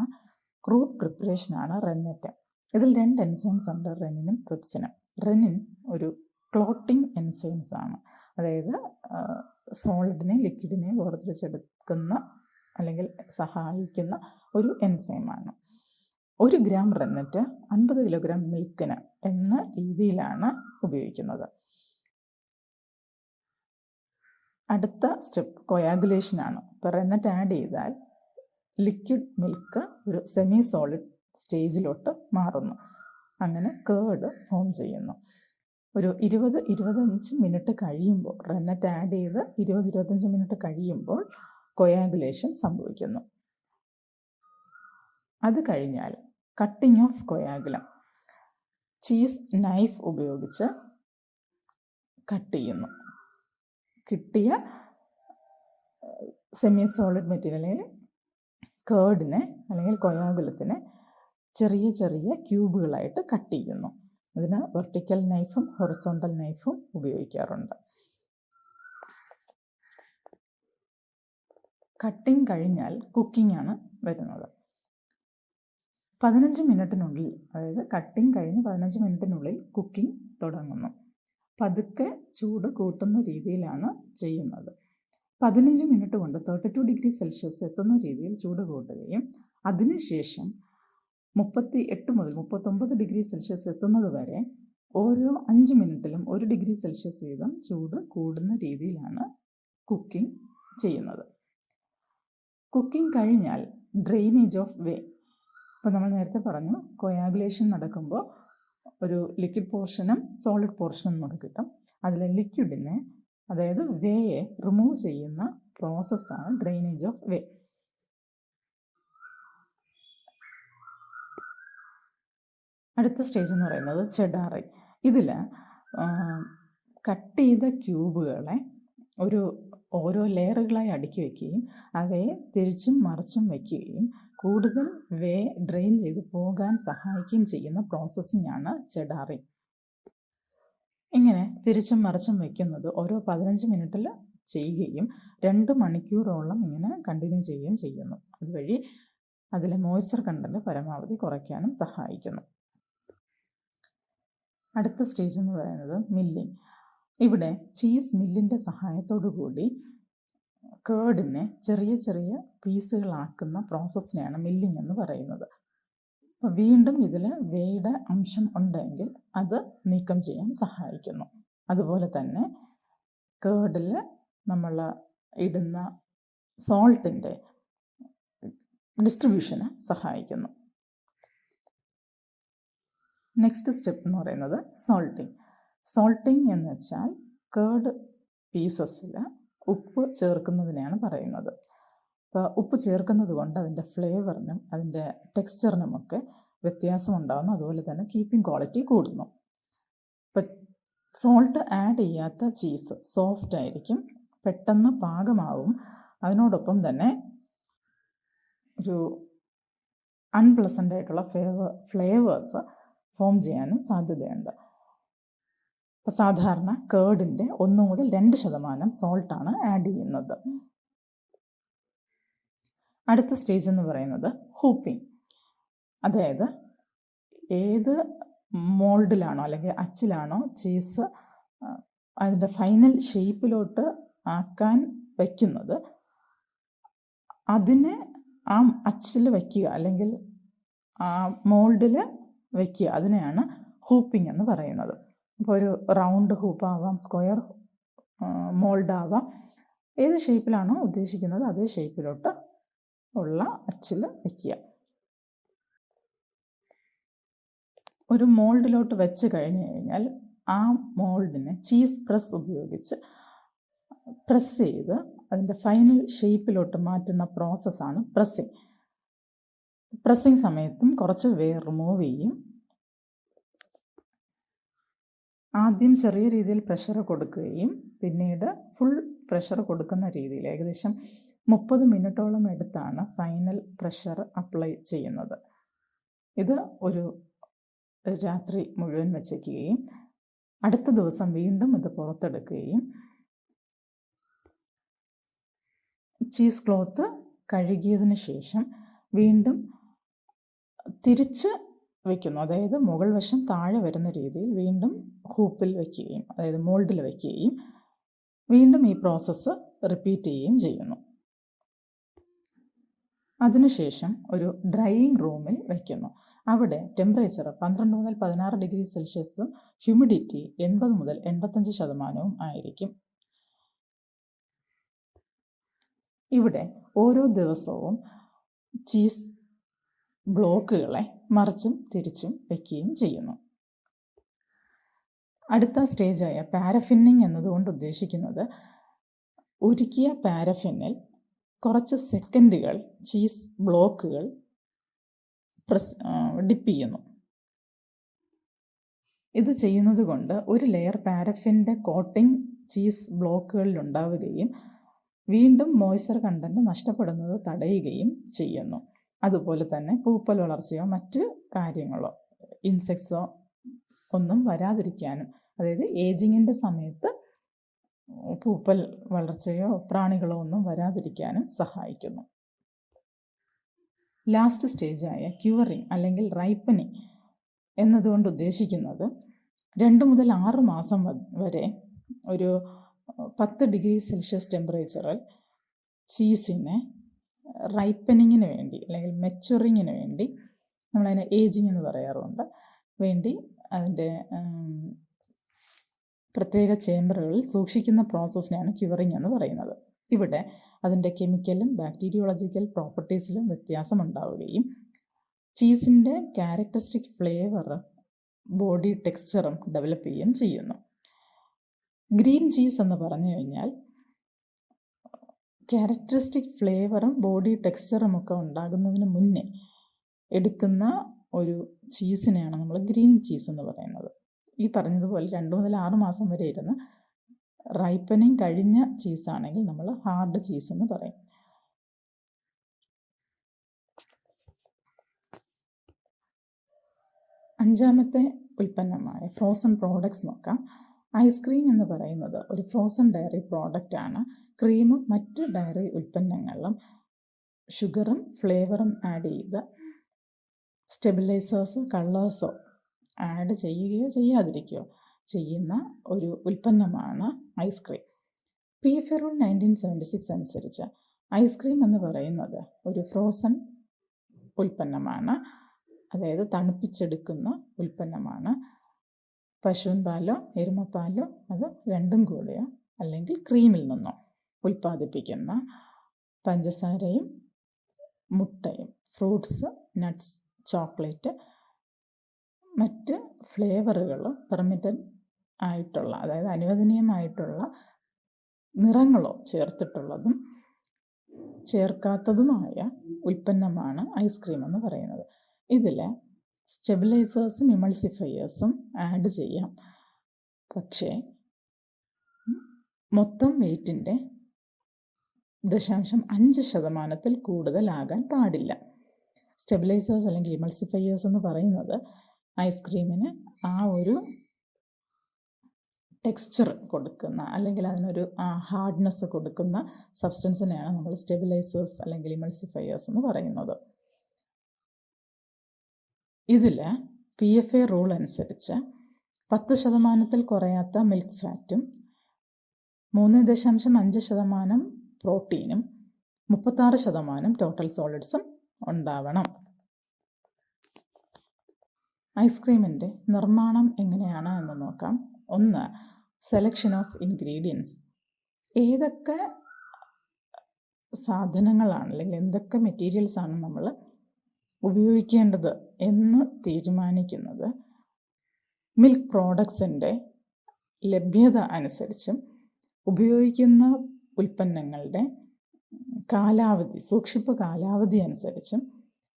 ക്രൂഡ് പ്രിപ്പറേഷനാണ് റെന്നറ്റ്. ഇതിൽ 2 എൻസൈംസ് ഉണ്ട്, റെനിനും ട്രിപ്സിനും. റെനിൻ ഒരു ക്ലോട്ടിംഗ് എൻസൈംസ് ആണ്, അതായത് സോളിഡിനെയും ലിക്വിഡിനെയും വേർതിരിച്ചെടുക്കുന്ന അല്ലെങ്കിൽ സഹായിക്കുന്ന ഒരു എൻസൈമാണ്. 1 ഗ്രാം റെന്നറ്റ് 50 കിലോഗ്രാം മിൽക്കിന് എന്ന രീതിയിലാണ് ഉപയോഗിക്കുന്നത്. അടുത്ത സ്റ്റെപ്പ് കൊയാഗുലേഷനാണ്. ഇപ്പോൾ റെന്നറ്റ് ആഡ് ചെയ്താൽ ലിക്വിഡ് മിൽക്ക് ഒരു സെമി സോളിഡ് സ്റ്റേജിലോട്ട് മാറുന്നു. അങ്ങനെ കേർഡ് ഫോം ചെയ്യുന്നു. ഒരു 20-25 മിനിറ്റ് കഴിയുമ്പോൾ, റെന്നറ്റ് ആഡ് ചെയ്ത് 20-25 മിനിറ്റ് കഴിയുമ്പോൾ കൊയാഗുലേഷൻ സംഭവിക്കുന്നു. അത് കഴിഞ്ഞാൽ കട്ടിംഗ് ഓഫ് കൊയാഗുലം, ചീസ് നൈഫ് ഉപയോഗിച്ച് കട്ട് ചെയ്യുന്നു. കിട്ടിയ സെമി സോളിഡ് മെറ്റീരിയലിൽ കേർഡിനെ അല്ലെങ്കിൽ കൊയാഗുലത്തിനെ ചെറിയ ചെറിയ ക്യൂബുകളായിട്ട് കട്ട് ചെയ്യുന്നു. അതിന് വെർട്ടിക്കൽ നൈഫും ഹൊറിസോണ്ടൽ നൈഫും ഉപയോഗിക്കാറുണ്ട്. കട്ടിങ് കഴിഞ്ഞാൽ കുക്കിംഗ് ആണ് വരുന്നത്. 15 മിനിറ്റിനുള്ളിൽ, അതായത് കട്ടിങ് കഴിഞ്ഞ് 15 മിനിറ്റിനുള്ളിൽ കുക്കിംഗ് തുടങ്ങുന്നു. പതുക്കെ ചൂട് കൂട്ടുന്ന രീതിയിലാണ് ചെയ്യുന്നത്. 15 മിനിറ്റ് കൊണ്ട് 32 ഡിഗ്രി സെൽഷ്യസ് എത്തുന്ന രീതിയിൽ ചൂട് കൂട്ടുകയും അതിനുശേഷം 38 മുതൽ 39 ഡിഗ്രി സെൽഷ്യസ് എത്തുന്നത് വരെ ഓരോ 5 മിനിറ്റിലും 1 ഡിഗ്രി സെൽഷ്യസ് വീതം ചൂട് കൂടുന്ന രീതിയിലാണ് കുക്കിംഗ് ചെയ്യുന്നത്. കുക്കിംഗ് കഴിഞ്ഞാൽ ഡ്രെയിനേജ് ഓഫ് വേ. ഇപ്പോൾ നമ്മൾ നേരത്തെ പറഞ്ഞു, കൊയാഗുലേഷൻ നടക്കുമ്പോൾ ഒരു ലിക്വിഡ് പോർഷനും സോളിഡ് പോർഷനും നമുക്ക് കിട്ടും. അതിലെ ലിക്വിഡിനെ, അതായത് വേയെ റിമൂവ് ചെയ്യുന്ന പ്രോസസ്സാണ് ഡ്രെയിനേജ് ഓഫ് വേ. അടുത്ത സ്റ്റേജ് എന്ന് പറയുന്നത് ചെഡാറിങ്. ഇതിൽ കട്ട് ചെയ്ത ക്യൂബുകളെ ഓരോ ലെയറുകളായി അടുക്കി വയ്ക്കുകയും അവയെ തിരിച്ചും മറിച്ചും വയ്ക്കുകയും കൂടുതൽ വേ ഡ്രെയിൻ ചെയ്ത് പോകാൻ സഹായിക്കുകയും ചെയ്യുന്ന പ്രോസസ്സിംഗ് ആണ് ചെഡാറിങ്. ഇങ്ങനെ തിരിച്ചും മറിച്ചും വയ്ക്കുന്നത് ഓരോ 15 മിനിറ്റിൽ ചെയ്യുകയും 2 മണിക്കൂറോളം ഇങ്ങനെ കണ്ടിന്യൂ ചെയ്യുകയും ചെയ്യുന്നു. അതുവഴി അതിലെ മോയ്സ്ചർ കണ്ടന്റ് പരമാവധി കുറയ്ക്കാനും സഹായിക്കുന്നു. അടുത്ത സ്റ്റേജ് എന്ന് പറയുന്നത് മില്ലിങ്. ഇവിടെ ചീസ് മില്ലിൻ്റെ സഹായത്തോടു കൂടി കേർഡിനെ ചെറിയ ചെറിയ പീസുകളാക്കുന്ന പ്രോസസ്സിനെയാണ് മില്ലിങ് എന്ന് പറയുന്നത്. അപ്പോൾ വീണ്ടും ഇതിൽ വേയുടെ അംശം ഉണ്ടെങ്കിൽ അത് നീക്കം ചെയ്യാൻ സഹായിക്കുന്നു. അതുപോലെ തന്നെ കേർഡിൽ നമ്മൾ ഇടുന്ന സോൾട്ടിൻ്റെ ഡിസ്ട്രിബ്യൂഷന് സഹായിക്കുന്നു. നെക്സ്റ്റ് സ്റ്റെപ്പ് എന്ന് പറയുന്നത് സോൾട്ടിങ്. സോൾട്ടിങ് എന്ന് വെച്ചാൽ കേർഡ് പീസസിൽ ഉപ്പ് ചേർക്കുന്നതിനെയാണ് പറയുന്നത്. അപ്പോൾ ഉപ്പ് ചേർക്കുന്നത് കൊണ്ട് അതിൻ്റെ ഫ്ലേവറിനും അതിൻ്റെ ടെക്സ്ചറിനുമൊക്കെ വ്യത്യാസമുണ്ടാകുന്നു. അതുപോലെ തന്നെ കീപ്പിംഗ് ക്വാളിറ്റി കൂടുന്നു. ഇപ്പം സോൾട്ട് ആഡ് ചെയ്യാത്ത ചീസ് സോഫ്റ്റ് ആയിരിക്കും, പെട്ടെന്ന് പാകമാവും. അതിനോടൊപ്പം തന്നെ ഒരു അൺപ്ലസൻ്റ് ആയിട്ടുള്ള ഫ്ലേവേഴ്സ് ഫോം ചെയ്യാനും സാധ്യതയുണ്ട്. അപ്പോൾ സാധാരണ കേർഡിൻ്റെ 1 മുതൽ 2% സോൾട്ടാണ് ആഡ് ചെയ്യുന്നത്. അടുത്ത സ്റ്റേജ് എന്ന് പറയുന്നത് ഹൂപ്പിംഗ്. അതായത് ഏത് മോൾഡിലാണോ അല്ലെങ്കിൽ അച്ചിലാണോ ചീസ് അതിൻ്റെ ഫൈനൽ ഷേപ്പിലോട്ട് ആക്കാൻ വയ്ക്കുന്നത് അതിനെ ആ അച്ചിൽ വയ്ക്കുക അല്ലെങ്കിൽ ആ മോൾഡിൽ വയ്ക്കുക, അതിനെയാണ് ഹൂപ്പിംഗ് എന്ന് പറയുന്നത്. ഇപ്പോൾ ഒരു റൗണ്ട് ഹൂപ്പാവാം, സ്ക്വയർ മോൾഡാവാം, ഏത് ഷേപ്പിലാണോ ഉദ്ദേശിക്കുന്നത് അതേ ഷേപ്പിലോട്ട് ഉള്ള അച്ചിൽ വയ്ക്കുക. ഒരു മോൾഡിലോട്ട് വെച്ച് കഴിഞ്ഞ് കഴിഞ്ഞാൽ ആ മോൾഡിനെ ചീസ് പ്രസ് ഉപയോഗിച്ച് പ്രസ് ചെയ്ത് അതിൻ്റെ ഫൈനൽ ഷേപ്പിലോട്ട് മാറ്റുന്ന പ്രോസസ്സാണ് പ്രസ്സിങ്. പ്രസ്സിങ് സമയത്തും കുറച്ച് വെയർ റിമൂവ് ചെയ്യും. ആദ്യം ചെറിയ രീതിയിൽ പ്രഷർ കൊടുക്കുകയും പിന്നീട് ഫുൾ പ്രഷർ കൊടുക്കുന്ന രീതിയിൽ ഏകദേശം 30 മിനിറ്റോളം എടുത്താണ് ഫൈനൽ പ്രഷർ അപ്ലൈ ചെയ്യുന്നത്. ഇത് ഒരു രാത്രി മുഴുവൻ വച്ചേക്കുകയും അടുത്ത ദിവസം വീണ്ടും ഇത് പുറത്തെടുക്കുകയും ചീസ് ക്ലോത്ത് കഴുകിയതിന് ശേഷം വീണ്ടും തിരിച്ച് വയ്ക്കുന്നു. അതായത് മുകൾ വശം താഴെ വരുന്ന രീതിയിൽ വീണ്ടും ഹൂപ്പിൽ വയ്ക്കുകയും അതായത് മോൾഡിൽ വയ്ക്കുകയും വീണ്ടും ഈ പ്രോസസ്സ് റിപ്പീറ്റ് ചെയ്യുകയും ചെയ്യുന്നു. അതിനുശേഷം ഒരു ഡ്രൈയിങ് റൂമിൽ വയ്ക്കുന്നു. അവിടെ ടെമ്പറേച്ചർ 12 മുതൽ 16 ഡിഗ്രി സെൽഷ്യസും ഹ്യൂമിഡിറ്റി 80 മുതൽ 85% ആയിരിക്കും. ഇവിടെ ഓരോ ദിവസവും ചീസ് ബ്ലോക്കുകളെ മറിച്ചും തിരിച്ചും വയ്ക്കുകയും ചെയ്യുന്നു. അടുത്ത സ്റ്റേജായ പാരഫിന്നിങ് എന്നതുകൊണ്ട് ഉദ്ദേശിക്കുന്നത് ഉരുക്കിയ പാരഫിന്നിൽ കുറച്ച് സെക്കൻഡുകൾ ചീസ് ബ്ലോക്കുകൾ ഡിപ്പ് ചെയ്യുന്നു. ഇത് ചെയ്യുന്നത് കൊണ്ട് ഒരു ലെയർ പാരഫിൻ്റെ കോട്ടിംഗ് ചീസ് ബ്ലോക്കുകളിൽ ഉണ്ടാവുകയും വീണ്ടും മോയ്സ്ചർ കണ്ടൻറ്റ് നഷ്ടപ്പെടുന്നത് തടയുകയും ചെയ്യുന്നു. അതുപോലെ തന്നെ പൂപ്പൽ വളർച്ചയോ മറ്റ് കാര്യങ്ങളോ ഇൻസെക്ട്സോ ഒന്നും വരാതിരിക്കാനും, അതായത് ഏജിങ്ങിൻ്റെ സമയത്ത് പൂപ്പൽ വളർച്ചയോ പ്രാണികളോ ഒന്നും വരാതിരിക്കാനും സഹായിക്കുന്നു. ലാസ്റ്റ് സ്റ്റേജായ ക്യൂറിങ് അല്ലെങ്കിൽ റൈപ്പനിങ് എന്നതുകൊണ്ട് ഉദ്ദേശിക്കുന്നത് 2 മുതൽ 6 മാസം വരെ ഒരു 10 ഡിഗ്രി സെൽഷ്യസ് ടെമ്പറേച്ചറിൽ ചീസിനെ റൈപ്പനിങ്ങിന് വേണ്ടി അല്ലെങ്കിൽ മെച്ചുറിങ്ങിന് വേണ്ടി, നമ്മളതിനെ ഏജിങ് എന്ന് പറയാറുണ്ട്, വേണ്ടി അതിൻ്റെ പ്രത്യേക ചേമ്പറുകളിൽ സൂക്ഷിക്കുന്ന പ്രോസസ്സിനെയാണ് ക്യൂറിങ് എന്ന് പറയുന്നത്. ഇവിടെ അതിൻ്റെ കെമിക്കലും ബാക്ടീരിയോളജിക്കൽ പ്രോപ്പർട്ടീസിലും വ്യത്യാസമുണ്ടാവുകയും ചീസിൻ്റെ ക്യാരക്ടറിസ്റ്റിക് ഫ്ലേവർ ബോഡി ടെക്സ്ചറും ഡെവലപ്പ് ചെയ്യുകയും ചെയ്യുന്നു. ഗ്രീൻ ചീസ് എന്ന് പറഞ്ഞു കഴിഞ്ഞാൽ ക്യാരക്ടറിസ്റ്റിക് ഫ്ലേവറും ബോഡി ടെക്സ്ചറും ഒക്കെ ഉണ്ടാകുന്നതിന് മുന്നേ എടുക്കുന്ന ഒരു ചീസിനെയാണ് നമ്മൾ ഗ്രീൻ ചീസ് എന്ന് പറയുന്നത്. ഈ പറഞ്ഞതുപോലെ 2 മുതൽ 6 മാസം വരെ ഇരുന്ന് റൈപ്പനിങ് കഴിഞ്ഞ ചീസാണെങ്കിൽ നമ്മൾ ഹാർഡ് ചീസ് എന്ന് പറയും. അഞ്ചാമത്തെ ഉൽപ്പന്നമായ ഫ്രോസൺ പ്രോഡക്ട്സ് നോക്കാം. ഐസ്ക്രീം എന്ന് പറയുന്നത് ഒരു ഫ്രോസൺ ഡയറി പ്രോഡക്റ്റാണ്. ക്രീമും മറ്റ് ഡയറി ഉൽപ്പന്നങ്ങളിലും ഷുഗറും ഫ്ലേവറും ആഡ് ചെയ്ത് സ്റ്റെബിലൈസേഴ്സോ കളേഴ്സോ ആഡ് ചെയ്യുകയോ ചെയ്യാതിരിക്കുകയോ ചെയ്യുന്ന ഒരു ഉൽപ്പന്നമാണ് ഐസ്ക്രീം. പി ഫെറൂൾ 1976 അനുസരിച്ച് ഐസ്ക്രീം എന്ന് പറയുന്നത് ഒരു ഫ്രോസൺ ഉൽപ്പന്നമാണ്, അതായത് തണുപ്പിച്ചെടുക്കുന്ന ഉൽപ്പന്നമാണ്. പശുവിൻ പാലോ എരുമപ്പാലോ അത് രണ്ടും കൂടെയോ അല്ലെങ്കിൽ ക്രീമിൽ നിന്നോ ഉൽപ്പാദിപ്പിക്കുന്ന പഞ്ചസാരയും മുട്ടയും ഫ്രൂട്ട്സ്, നട്ട്സ്, ചോക്ലേറ്റ്, മറ്റ് ഫ്ലേവറുകളോ പെർമിറ്റഡ് ആയിട്ടുള്ള, അതായത് അനുവദനീയമായിട്ടുള്ള നിറങ്ങളോ ചേർത്തിട്ടുള്ളതും ചേർക്കാത്തതുമായ ഉൽപ്പന്നമാണ് ഐസ്ക്രീം എന്ന് പറയുന്നത്. ഇതിൽ സ്റ്റെബിലൈസേഴ്സും ഇമൾസിഫയേഴ്സും ആഡ് ചെയ്യാം, പക്ഷേ മൊത്തം വെയ്റ്റിൻ്റെ 0.5% കൂടുതലാകാൻ പാടില്ല. സ്റ്റെബിലൈസേഴ്സ് അല്ലെങ്കിൽ ഇമൾസിഫയേഴ്സ് എന്ന് പറയുന്നത് ഐസ്ക്രീമിന് ആ ഒരു ടെക്സ്ചർ കൊടുക്കുന്ന അല്ലെങ്കിൽ അതിനൊരു ഹാർഡ്നെസ് കൊടുക്കുന്ന സബ്സ്റ്റൻസിനെയാണ് നമ്മൾ സ്റ്റെബിലൈസേഴ്സ് അല്ലെങ്കിൽ ഇമൾസിഫയേഴ്സ് എന്ന് പറയുന്നത്. ഇതിൽ PFA റൂൾ അനുസരിച്ച് 10% കുറയാത്ത മിൽക്ക് ഫാറ്റും 3.5% പ്രോട്ടീനും 36% ടോട്ടൽ സോളിഡ്സും ഉണ്ടാവണം. ഐസ്ക്രീമിൻ്റെ നിർമ്മാണം എങ്ങനെയാണ് എന്ന് നോക്കാം. 1. Selection of ingredients. ഏതൊക്കെ സാധനങ്ങളാണ് അല്ലെങ്കിൽ എന്തൊക്കെ മെറ്റീരിയൽസാണ് നമ്മൾ ഉപയോഗിക്കേണ്ടത് എന്ന് തീരുമാനിക്കുന്നത് മിൽക്ക് പ്രോഡക്ട്സിൻ്റെ ലഭ്യത അനുസരിച്ചും ഉപയോഗിക്കുന്ന ഉൽപ്പന്നങ്ങളുടെ കാലാവധി, സൂക്ഷിപ്പ് കാലാവധി അനുസരിച്ചും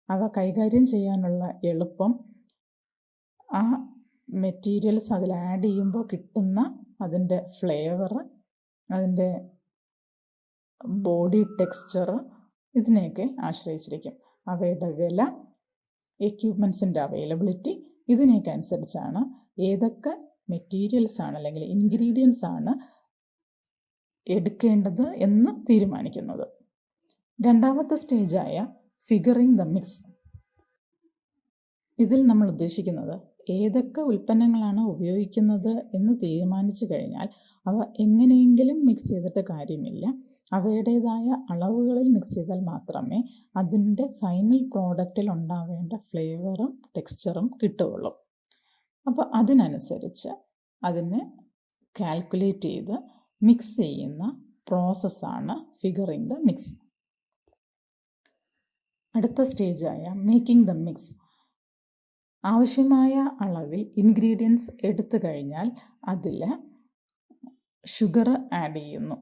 അവ കൈകാര്യം ചെയ്യാനുള്ള എളുപ്പം, ആ മെറ്റീരിയൽസ് അതിൽ ആഡ് ചെയ്യുമ്പോൾ കിട്ടുന്ന അതിൻ്റെ ഫ്ലേവർ, അതിൻ്റെ ബോഡി ടെക്സ്ചർ, ഇതിനെയൊക്കെ ആശ്രയിച്ചിരിക്കും. അവയുടെ വില, എക്യുപ്മെൻസിൻ്റെ അവൈലബിലിറ്റി, ഇതിനെയൊക്കെ അനുസരിച്ചാണ് ഏതൊക്കെ മെറ്റീരിയൽസാണ് അല്ലെങ്കിൽ ഇൻഗ്രീഡിയൻസ് ആണ് എടുക്കേണ്ടത് എന്ന് തീരുമാനിക്കുന്നത്. രണ്ടാമത്തെ സ്റ്റേജായ ഫിഗറിംഗ് ദ മിക്സ്. ഇതിൽ നമ്മൾ ഉദ്ദേശിക്കുന്നത് ഏതൊക്കെ ഉൽപ്പന്നങ്ങളാണ് ഉപയോഗിക്കുന്നത് എന്ന് തീരുമാനിച്ചു കഴിഞ്ഞാൽ അവ എങ്ങനെയെങ്കിലും മിക്സ് ചെയ്തിട്ട് കാര്യമില്ല. അവയുടേതായ അളവുകളിൽ മിക്സ് ചെയ്താൽ മാത്രമേ അതിൻ്റെ ഫൈനൽ പ്രോഡക്റ്റിൽ ഉണ്ടാവേണ്ട ഫ്ലേവറും ടെക്സ്ചറും കിട്ടുകയുള്ളൂ. അപ്പോൾ അതിനനുസരിച്ച് അതിനെ കാൽക്കുലേറ്റ് ചെയ്ത് മിക്സ് ചെയ്യുന്ന പ്രോസസ്സാണ് ഫിഗറിംഗ് ദ മിക്സ്. അടുത്ത സ്റ്റേജായ മേക്കിംഗ് ദ മിക്സ്. ആവശ്യമായ അളവിൽ ഇൻഗ്രീഡിയൻസ് എടുത്തു കഴിഞ്ഞാൽ അതിൽ ഷുഗർ ആഡ് ചെയ്യുന്നു.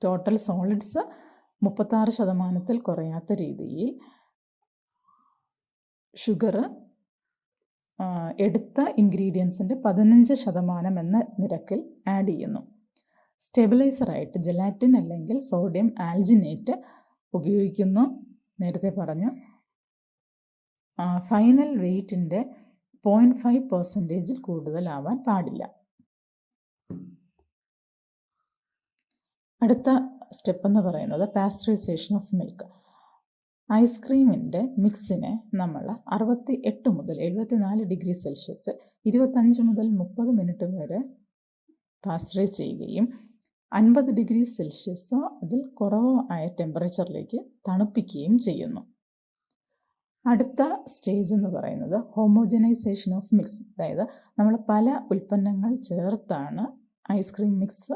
ടോട്ടൽ സോളിഡ്സ് 36% കുറയാത്ത രീതിയിൽ ഷുഗർ എടുത്ത ഇൻഗ്രീഡിയൻസിൻ്റെ 15% എന്ന നിരക്കിൽ ആഡ് ചെയ്യുന്നു. സ്റ്റെബിലൈസറായിട്ട് ജെലാറ്റിൻ അല്ലെങ്കിൽ സോഡിയം ആൽജിനേറ്റ് ഉപയോഗിക്കുന്നു. നേരത്തെ പറഞ്ഞു, ഫൈനൽ വെയ്റ്റിൻ്റെ 0.5% കൂടുതലാവാൻ പാടില്ല. അടുത്ത സ്റ്റെപ്പ് എന്ന് പറയുന്നത് പാസ്ചറൈസേഷൻ ഓഫ് മിൽക്ക്. ഐസ്ക്രീമിൻ്റെ മിക്സിനെ നമ്മൾ 68 മുതൽ 74 ഡിഗ്രി സെൽഷ്യസ് 25 മുതൽ 30 മിനിറ്റ് വരെ പാസ്ചറൈസ് ചെയ്യുകയും 50 ഡിഗ്രി സെൽഷ്യസോ അതിൽ കുറവോ ആയ ടെമ്പറേച്ചറിലേക്ക് തണുപ്പിക്കുകയും ചെയ്യുന്നു. അടുത്ത സ്റ്റേജ് എന്ന് പറയുന്നത് ഹോമോജനൈസേഷൻ ഓഫ് മിക്സ്. അതായത് നമ്മൾ പല ഉൽപ്പന്നങ്ങൾ ചേർത്താണ് ഐസ്ക്രീം മിക്സ്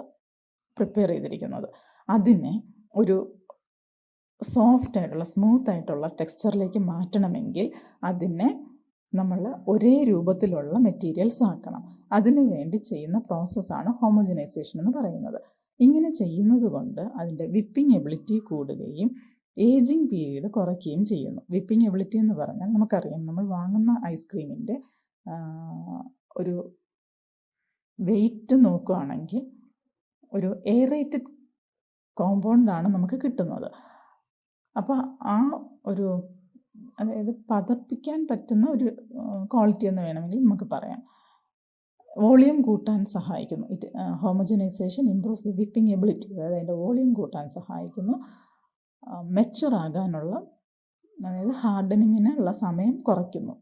പ്രിപ്പയർ ചെയ്തിരിക്കുന്നത്. അതിനെ ഒരു സോഫ്റ്റ് ആയിട്ടുള്ള സ്മൂത്ത് ആയിട്ടുള്ള ടെക്സ്ചറിലേക്ക് മാറ്റണമെങ്കിൽ അതിനെ നമ്മൾ ഒരേ രൂപത്തിലുള്ള മെറ്റീരിയൽസ് ആക്കണം. അതിനു വേണ്ടി ചെയ്യുന്ന പ്രോസസ്സാണ് ഹോമോജനൈസേഷൻ എന്ന് പറയുന്നത്. ഇങ്ങനെ ചെയ്യുന്നത് കൊണ്ട് അതിൻ്റെ വിപ്പിംഗ് എബിലിറ്റി കൂടുകയും ഏജിങ് പീരീഡ് കുറയ്ക്കുകയും ചെയ്യുന്നു. വിപ്പിംഗ് എബിലിറ്റി എന്ന് പറഞ്ഞാൽ നമുക്കറിയാം, നമ്മൾ വാങ്ങുന്ന ഐസ്ക്രീമിൻ്റെ ഒരു വെയിറ്റ് നോക്കുകയാണെങ്കിൽ ഒരു എയറേറ്റഡ് കോമ്പൗണ്ടാണ് നമുക്ക് കിട്ടുന്നത്. അപ്പോൾ ആ ഒരു, അതായത് പതപ്പിക്കാൻ പറ്റുന്ന ഒരു ക്വാളിറ്റി എന്ന് വേണമെങ്കിൽ നമുക്ക് പറയാം. വോളിയം കൂട്ടാൻ സഹായിക്കുന്നു. Homogenisation improves the whipping ability. അതായത് അതിൻ്റെ വോളിയം കൂട്ടാൻ സഹായിക്കുന്നു. മെച്ചുർ ആകാനുള്ള, അതായത് ഹാർഡനിങ്ങിനുള്ള സമയം കുറയ്ക്കുന്നു.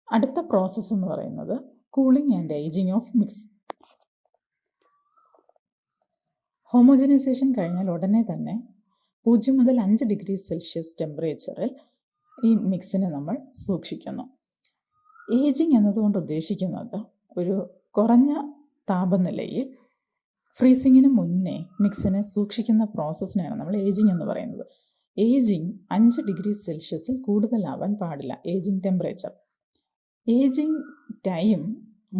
അടുത്ത പ്രോസസ്സ് എന്ന് പറയുന്നത് cooling and ageing of mix. Homogenisation കഴിഞ്ഞാൽ ഉടനെ തന്നെ 0 മുതൽ 5 ഡിഗ്രി സെൽഷ്യസ് ടെമ്പറേച്ചറിൽ ഈ മിക്സിനെ നമ്മൾ സൂക്ഷിക്കുന്നു. ഏജിങ് എന്നതുകൊണ്ട് ഉദ്ദേശിക്കുന്നത് ഒരു കുറഞ്ഞ താപനിലയിൽ ഫ്രീസിങ്ങിന് മുന്നേ മിക്സിനെ സൂക്ഷിക്കുന്ന പ്രോസസ്സിനെയാണ് നമ്മൾ ഏജിങ് എന്ന് പറയുന്നത്. ഏജിങ് 5 ഡിഗ്രി സെൽഷ്യസിൽ കൂടുതലാവാൻ പാടില്ല. Ageing temperature. ഏജിങ് ടൈം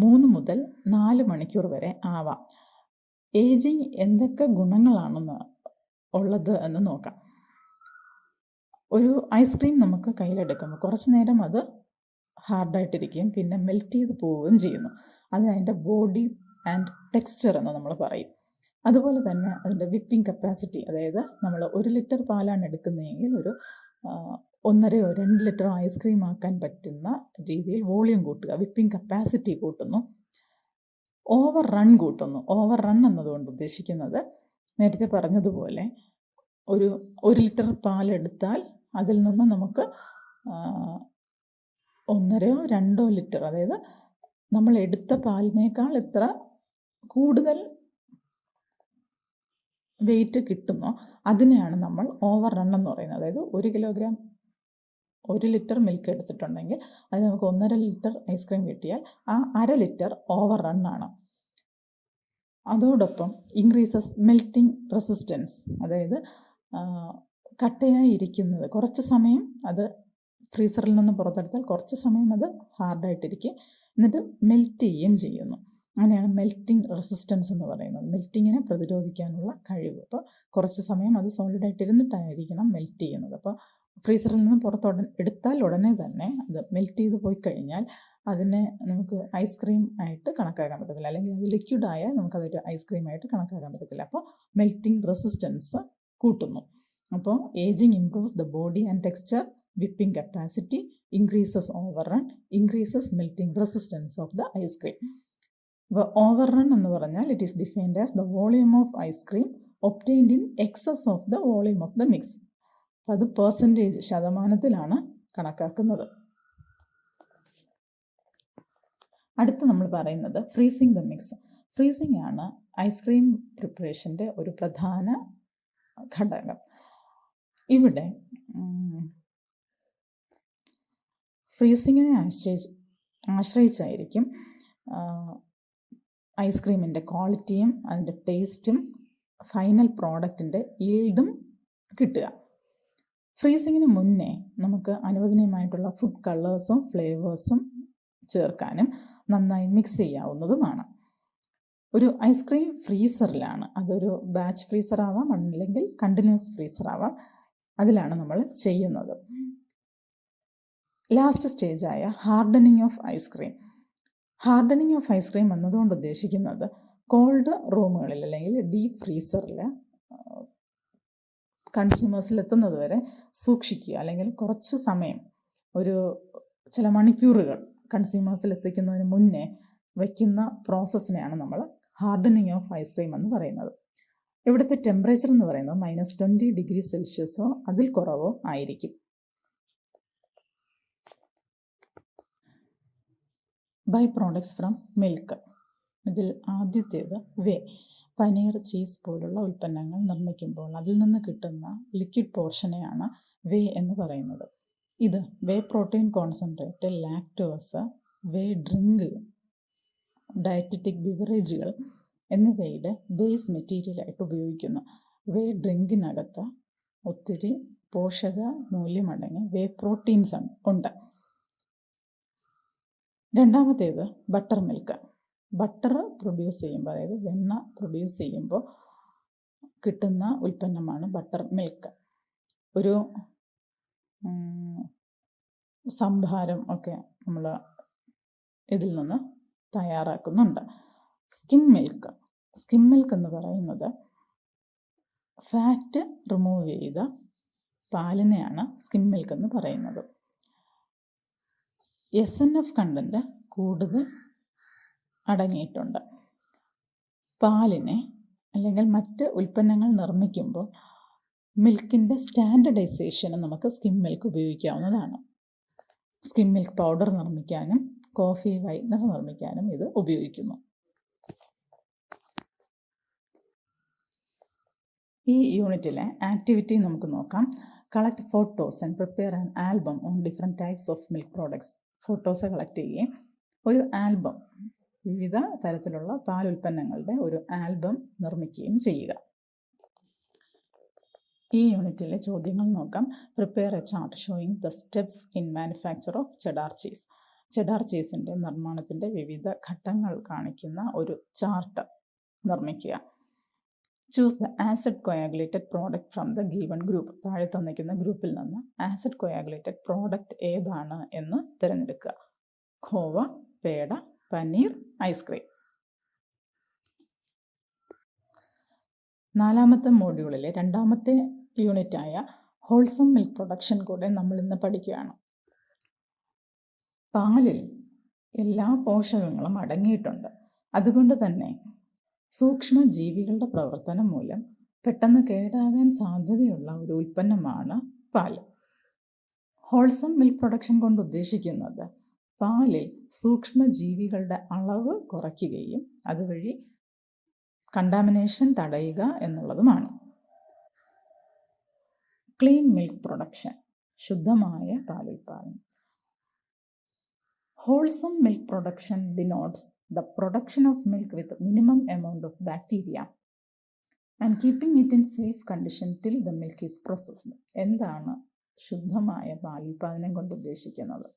3 മുതൽ 4 മണിക്കൂർ വരെ ആവാം. ഏജിങ് എന്തൊക്കെ ഗുണങ്ങളാണെന്ന് ഉള്ളത് എന്ന് നോക്കാം. ഒരു ഐസ്ക്രീം നമുക്ക് കയ്യിലെടുക്കുമ്പോൾ കുറച്ച് നേരം അത് ഹാർഡായിട്ടിരിക്കുകയും പിന്നെ മെൽറ്റ് ചെയ്ത് പോവുകയും ചെയ്യുന്നു. അത് അതിൻ്റെ ബോഡി ആൻഡ് ടെക്സ്ചർ എന്ന് നമ്മൾ പറയും. അതുപോലെ തന്നെ അതിൻ്റെ വിപ്പിംഗ് കപ്പാസിറ്റി, അതായത് നമ്മൾ 1 ലിറ്റർ പാലാണ് എടുക്കുന്നതെങ്കിൽ ഒരു 1.5 2 ലിറ്റർ ഐസ്ക്രീം ആക്കാൻ പറ്റുന്ന രീതിയിൽ വോളിയം കൂട്ടുക, വിപ്പിംഗ് കപ്പാസിറ്റി കൂട്ടുന്നു. ഓവർ റൺ കൂട്ടുന്നു. ഓവർ റൺ എന്നതുകൊണ്ട് ഉദ്ദേശിക്കുന്നത് നേരത്തെ പറഞ്ഞതുപോലെ ഒരു ലിറ്റർ പാലെടുത്താൽ അതിൽ നിന്ന് നമുക്ക് 1-2 ലിറ്റർ, അതായത് നമ്മൾ എടുത്ത പാലിനേക്കാൾ എത്ര കൂടുതൽ വെയിറ്റ് കിട്ടുന്നോ അതിനെയാണ് നമ്മൾ ഓവർ റൺ എന്ന് പറയുന്നത്. അതായത് 1 ലിറ്റർ മിൽക്ക് എടുത്തിട്ടുണ്ടെങ്കിൽ അത് നമുക്ക് 1.5 ലിറ്റർ ഐസ്ക്രീം കിട്ടിയാൽ ആ 1/2 ലിറ്റർ ഓവർ റണ്ണാണ്. അതോടൊപ്പം ഇൻക്രീസസ് മെൽറ്റിംഗ് റെസിസ്റ്റൻസ്, അതായത് കട്ടയായി ഇരിക്കുന്നത് കുറച്ച് സമയം അത് ഫ്രീസറിൽ നിന്ന് പുറത്തെടുത്താൽ കുറച്ച് സമയം അത് ഹാർഡായിട്ടിരിക്കും, എന്നിട്ട് മെൽറ്റ് ചെയ്യുകയും ചെയ്യുന്നു. അങ്ങനെയാണ് മെൽറ്റിംഗ് റെസിസ്റ്റൻസ് എന്ന് പറയുന്നത്, മെൽറ്റിങ്ങിനെ പ്രതിരോധിക്കാനുള്ള കഴിവ്. അപ്പോൾ കുറച്ച് സമയം അത് സോളിഡായിട്ട് ഇരുന്നിട്ടായിരിക്കണം മെൽറ്റ് ചെയ്യുന്നത്. അപ്പോൾ ഫ്രീസറിൽ നിന്ന് എടുത്താൽ ഉടനെ തന്നെ അത് മെൽറ്റ് ചെയ്ത് പോയി കഴിഞ്ഞാൽ അതിനെ നമുക്ക് ഐസ്ക്രീം ആയിട്ട് കണക്കാക്കാൻ പറ്റത്തില്ല, അല്ലെങ്കിൽ അത് ലിക്വിഡായാൽ നമുക്കതൊരു ഐസ്ക്രീമായിട്ട് കണക്കാക്കാൻ പറ്റത്തില്ല. അപ്പോൾ മെൽറ്റിംഗ് റെസിസ്റ്റൻസ് കൂട്ടുന്നു. അപ്പോൾ ageing improves the body and texture, whipping capacity, increases over run, increases melting resistance of the ice cream. അപ്പോൾ ഓവർ റൺ എന്ന് പറഞ്ഞാൽ it is defined as the volume of ice cream obtained in excess of the volume of the mix. അത് percentage, ശതമാനത്തിലാണ് കണക്കാക്കുന്നത്. അടുത്ത് നമ്മൾ പറയുന്നത് freezing the mix. Freezing ആണ് ഐസ്ക്രീം പ്രിപ്പറേഷൻ്റെ ഒരു പ്രധാന ഘടകം. ഇവിടെ ഫ്രീസിങ്ങിനെ ആശ്രയിച്ചായിരിക്കും ഐസ്ക്രീമിൻ്റെ ക്വാളിറ്റിയും അതിൻ്റെ ടേസ്റ്റും ഫൈനൽ പ്രോഡക്റ്റിൻ്റെ ഈൽഡും കിട്ടുക. ഫ്രീസിങ്ങിന് മുന്നേ നമുക്ക് അനുവദനീയമായിട്ടുള്ള ഫുഡ് കളേഴ്സും ഫ്ലേവേഴ്സും ചേർക്കാനും നന്നായി മിക്സ് ചെയ്യാവുന്നതുമാണ്. ഒരു ഐസ്ക്രീം ഫ്രീസറിലാണ്, അതൊരു ബാച്ച് ഫ്രീസർ ആവാം, അല്ലെങ്കിൽ കണ്ടിന്യൂസ് ഫ്രീസർ ആവാം, അതിലാണ് നമ്മൾ ചെയ്യുന്നത്. ലാസ്റ്റ് സ്റ്റേജായ hardening of ice cream. Hardening of ice cream എന്നതുകൊണ്ട് ഉദ്ദേശിക്കുന്നത് കോൾഡ് റൂമുകളിൽ അല്ലെങ്കിൽ ഡീപ്പ് ഫ്രീസറിൽ കൺസ്യൂമേഴ്സിലെത്തുന്നത് വരെ സൂക്ഷിക്കുക, അല്ലെങ്കിൽ കുറച്ച് സമയം, ചില മണിക്കൂറുകൾ കൺസ്യൂമേഴ്സിലെത്തിക്കുന്നതിന് മുന്നേ വയ്ക്കുന്ന പ്രോസസ്സിനെയാണ് നമ്മൾ ഹാർഡനിങ് ഓഫ് ഐസ്ക്രീം എന്ന് പറയുന്നത്. ഇവിടുത്തെ ടെമ്പറേച്ചർ എന്ന് പറയുന്നത് -20 ഡിഗ്രി സെൽഷ്യസോ അതിൽ കുറവോ ആയിരിക്കും. By products from milk. ഇതിൽ ആദ്യത്തേത് വേ. പനീർ, ചീസ് പോലുള്ള ഉൽപ്പന്നങ്ങൾ നിർമ്മിക്കുമ്പോൾ അതിൽ നിന്ന് കിട്ടുന്ന ലിക്വിഡ് പോർഷനെയാണ് വേ എന്ന് പറയുന്നത്. ഇത് വേ പ്രോട്ടീൻ കോൺസെൻട്രേറ്റ്, ലാക്ടോസ്, വേ ഡ്രിങ്ക്, ഡയറ്ററ്റിക് ബിവറേജുകൾ എന്നിവയുടെ ബേസ് മെറ്റീരിയലായിട്ട് ഉപയോഗിക്കുന്നു. വേ ഡ്രിങ്കിനകത്ത് ഒത്തിരി പോഷക മൂല്യമടങ്ങിയ വേ പ്രോട്ടീൻസ് ഉണ്ട്. രണ്ടാമത്തേത് ബട്ടർ മിൽക്ക്. ബട്ടർ പ്രൊഡ്യൂസ് ചെയ്യുമ്പോൾ, അതായത് വെണ്ണ പ്രൊഡ്യൂസ് ചെയ്യുമ്പോൾ കിട്ടുന്ന ഉൽപ്പന്നമാണ് ബട്ടർ മിൽക്ക്. ഒരു സംഭാരം ഒക്കെ നമ്മൾ ഇതിൽ നിന്ന് തയ്യാറാക്കുന്നുണ്ട്. Skim milk. സ്കിം മിൽക്ക് എന്ന് പറയുന്നത് ഫാറ്റ് റിമൂവ് ചെയ്ത പാലിനെയാണ് സ്കിം മിൽക്ക് എന്ന് പറയുന്നത്. SNF കണ്ടന്റ് കൂടുതൽ അടങ്ങിയിട്ടുണ്ട്. പാലിനെ അല്ലെങ്കിൽ മറ്റ് ഉൽപ്പന്നങ്ങൾ നിർമ്മിക്കുമ്പോൾ മിൽക്കിൻ്റെ സ്റ്റാൻഡർഡൈസേഷന് നമുക്ക് സ്കിം മിൽക്ക് ഉപയോഗിക്കാവുന്നതാണ്. സ്കിം മിൽക്ക് പൗഡർ നിർമ്മിക്കാനും കോഫി വൈറ്റ്നർ നിർമ്മിക്കാനും ഇത് ഉപയോഗിക്കുന്നു. ഈ യൂണിറ്റിലെ ആക്ടിവിറ്റി നമുക്ക് നോക്കാം. Collect photos and prepare an album on different types of milk products. Photos collect ചെയ്യുകയും ഒരു ആൽബം, വിവിധ തരത്തിലുള്ള പാലുൽപ്പന്നങ്ങളുടെ ഒരു ആൽബം നിർമ്മിക്കുകയും ചെയ്യുക. ഈ യൂണിറ്റിലെ ചോദ്യങ്ങൾ നോക്കാം. Prepare a chart showing the steps in manufacture of cheddar cheese. Cheddar ചീസിൻ്റെ നിർമ്മാണത്തിൻ്റെ വിവിധ ഘട്ടങ്ങൾ കാണിക്കുന്ന ഒരു ചാർട്ട് നിർമ്മിക്കുക. Choose the acid coagulated product from the given group. താഴെ തന്നിരിക്കുന്ന ഗ്രൂപ്പിൽ നിന്ന് ആസിഡ് കോയാഗുലേറ്റഡ് പ്രോഡക്റ്റ് ഏതാണ് എന്ന് തിരഞ്ഞെടുക്കുക. ഖോവ, പേട, പനീർ, ഐസ്ക്രീം. 4ാമത്തെ മോഡ്യൂളിലെ 2ാമത്തെ യൂണിറ്റായ ഹോൾസം മിൽക്ക് പ്രൊഡക്ഷൻ കൂടെ നമ്മൾ ഇന്ന് പഠിക്കുകയാണ്. പാലിൽ എല്ലാ പോഷകങ്ങളും അടങ്ങിയിട്ടുണ്ട്. അതുകൊണ്ട് തന്നെ സൂക്ഷ്മജീവികളുടെ പ്രവർത്തനം മൂലം പെട്ടെന്ന് കേടാകാൻ സാധ്യതയുള്ള ഒരു ഉൽപ്പന്നമാണ് പാല്. ഹോൾസം മിൽക്ക് പ്രൊഡക്ഷൻ കൊണ്ട് ഉദ്ദേശിക്കുന്നത് പാലിൽ സൂക്ഷ്മജീവികളുടെ അളവ് കുറയ്ക്കുകയും അതുവഴി കണ്ടാമിനേഷൻ തടയുക എന്നുള്ളതുമാണ്. ക്ലീൻ മിൽക്ക് പ്രൊഡക്ഷൻ, ശുദ്ധമായ പാലുൽപാദനം. Wholesome milk production denotes the production of milk with minimum amount of bacteria and keeping it in safe condition till the milk is processed. എന്താണ് ശുദ്ധമായ പാലുൽപാദനം കൊണ്ട് ഉദ്ദേശിക്കുന്നത്?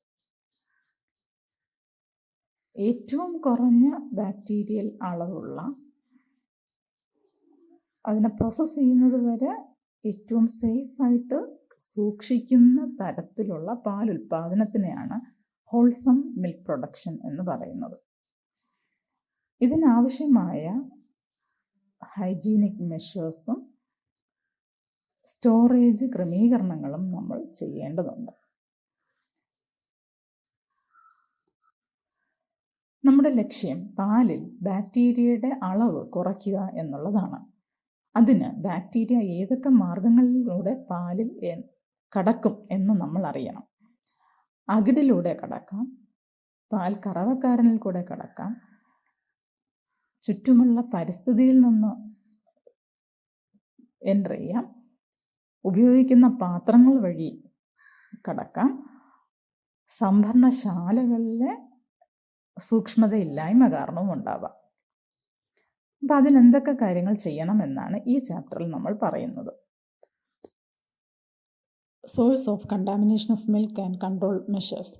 ഏറ്റവും കുറഞ്ഞ ബാക്ടീരിയൽ അളവുള്ള, അതിനെ പ്രോസസ്സ് ചെയ്യുന്നത് വരെ ഏറ്റവും സേഫായിട്ട് സൂക്ഷിക്കുന്ന തരത്തിലുള്ള പാലുൽപാദനത്തിനെയാണ് ഹോൾസം മിൽക്ക് പ്രൊഡക്ഷൻ എന്ന് പറയുന്നത്. ഇതിനാവശ്യമായ ഹൈജീനിക് മെഷേഴ്സും സ്റ്റോറേജ് ക്രമീകരണങ്ങളും നമ്മൾ ചെയ്യേണ്ടതുണ്ട്. നമ്മുടെ ലക്ഷ്യം പാലിൽ ബാക്ടീരിയയുടെ അളവ് കുറയ്ക്കുക എന്നുള്ളതാണ്. അതിന് ബാക്ടീരിയ ഏതൊക്കെ മാർഗങ്ങളിലൂടെ പാലിൽ കടക്കും എന്ന് നമ്മൾ അറിയണം. അകിടിലൂടെ കടക്കാം, പാൽ കറവക്കാരനിൽ കൂടെ കടക്കാം, ചുറ്റുമുള്ള പരിസ്ഥിതിയിൽ നിന്ന് എൻ്റർ ചെയ്യാം, ഉപയോഗിക്കുന്ന പാത്രങ്ങൾ വഴി കടക്കാം, സംഭരണശാലകളിലെ സൂക്ഷ്മതയില്ലായ്മ കാരണവും ഉണ്ടാവാം. അപ്പം അതിനെന്തൊക്കെ കാര്യങ്ങൾ ചെയ്യണമെന്നാണ് ഈ ചാപ്റ്ററിൽ നമ്മൾ പറയുന്നത്. Source of contamination of milk and control measures.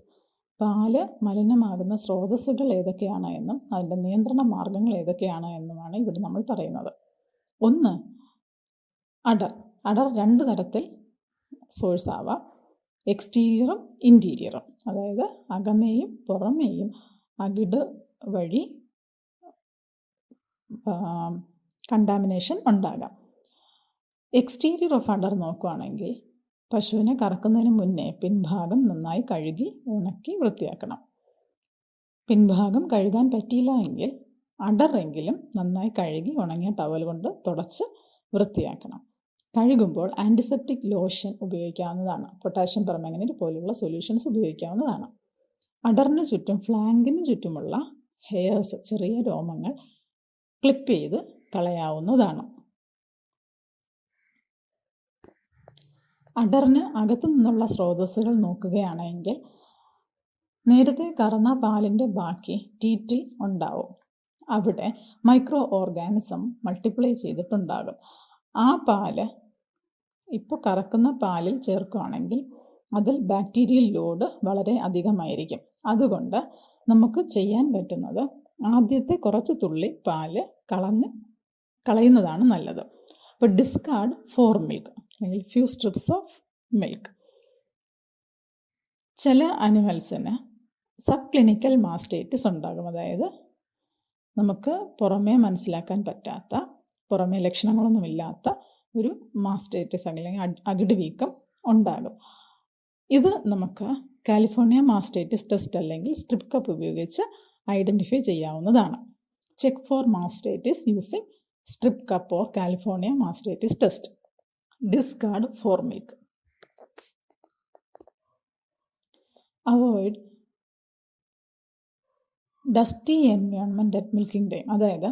പാല് മലിനമാകുന്ന സ്രോതസ്സുകൾ ഏതൊക്കെയാണ് എന്നും അതിൻ്റെ നിയന്ത്രണ മാർഗങ്ങൾ ഏതൊക്കെയാണ് എന്നുമാണ് ഇവിടെ നമ്മൾ പറയുന്നത്. ഒന്ന്, അടർ. അടർ രണ്ട് തരത്തിൽ സോഴ്സ് ആവാം. എക്സ്റ്റീരിയറും ഇൻറ്റീരിയറും, അതായത് അകമേയും പുറമേയും അകിട് വഴി കണ്ടാമിനേഷൻ ഉണ്ടാകാം. എക്സ്റ്റീരിയർ ഓഫ് അടർ നോക്കുകയാണെങ്കിൽ പശുവിനെ കറക്കുന്നതിന് മുന്നേ പിൻഭാഗം നന്നായി കഴുകി ഉണക്കി വൃത്തിയാക്കണം. പിൻഭാഗം കഴുകാൻ പറ്റിയില്ല എങ്കിൽ അടറെങ്കിലും നന്നായി കഴുകി ഉണങ്ങിയ ടവൽ കൊണ്ട് തുടച്ച് വൃത്തിയാക്കണം. കഴുകുമ്പോൾ ആൻറ്റിസെപ്റ്റിക് ലോഷൻ ഉപയോഗിക്കാവുന്നതാണ്. പൊട്ടാഷ്യം പെർമാംഗനേറ്റ് പോലുള്ള സൊല്യൂഷൻസ് ഉപയോഗിക്കാവുന്നതാണ്. അടറിന് ചുറ്റും, ഫ്ലാങ്കിന് ചുറ്റുമുള്ള ഹെയർസ്, ചെറിയ രോമങ്ങൾ ക്ലിപ്പ് ചെയ്ത് കളയാവുന്നതാണ്. അടറിന് അകത്തു നിന്നുള്ള സ്രോതസ്സുകൾ നോക്കുകയാണെങ്കിൽ നേരത്തെ കറന്ന പാലിൻ്റെ ബാക്കി ടീറ്റിൽ ഉണ്ടാവും. അവിടെ മൈക്രോ ഓർഗാനിസം മൾട്ടിപ്ലൈ ചെയ്തിട്ടുണ്ടാകും. ആ പാല് ഇപ്പോൾ കറക്കുന്ന പാലിൽ ചേർക്കുകയാണെങ്കിൽ അതിൽ ബാക്ടീരിയൽ ലോഡ് വളരെ അധികമായിരിക്കും. അതുകൊണ്ട് നമുക്ക് ചെയ്യാൻ പറ്റുന്നത് ആദ്യത്തെ കുറച്ച് തുള്ളി പാല് കളയുന്നതാണ് നല്ലത്. അപ്പോൾ ഡിസ്കാർഡ് ഫോർ മിൽക്ക് അല്ലെങ്കിൽ ഫ്യൂ സ്ട്രിപ്സ് ഓഫ് മിൽക്ക്. ചില അനിമൽസിന് സബ് ക്ലിനിക്കൽ മാസ്റ്റൈറ്റിസ് ഉണ്ടാകും. അതായത് നമുക്ക് പുറമേ മനസ്സിലാക്കാൻ പറ്റാത്ത, പുറമേ ലക്ഷണങ്ങളൊന്നുമില്ലാത്ത ഒരു മാസ്റ്റൈറ്റിസ് അല്ലെങ്കിൽ അകിട് വീക്കം ഉണ്ടാകും. ഇത് നമുക്ക് കാലിഫോർണിയ മാസ്റ്റൈറ്റിസ് ടെസ്റ്റ് അല്ലെങ്കിൽ സ്ട്രിപ്പ് കപ്പ് ഉപയോഗിച്ച് ഐഡൻറ്റിഫൈ ചെയ്യാവുന്നതാണ്. Check for mastitis using strip cup or California mastitis test. Discard foremilk. Avoid dusty environment at milking time. അതായത്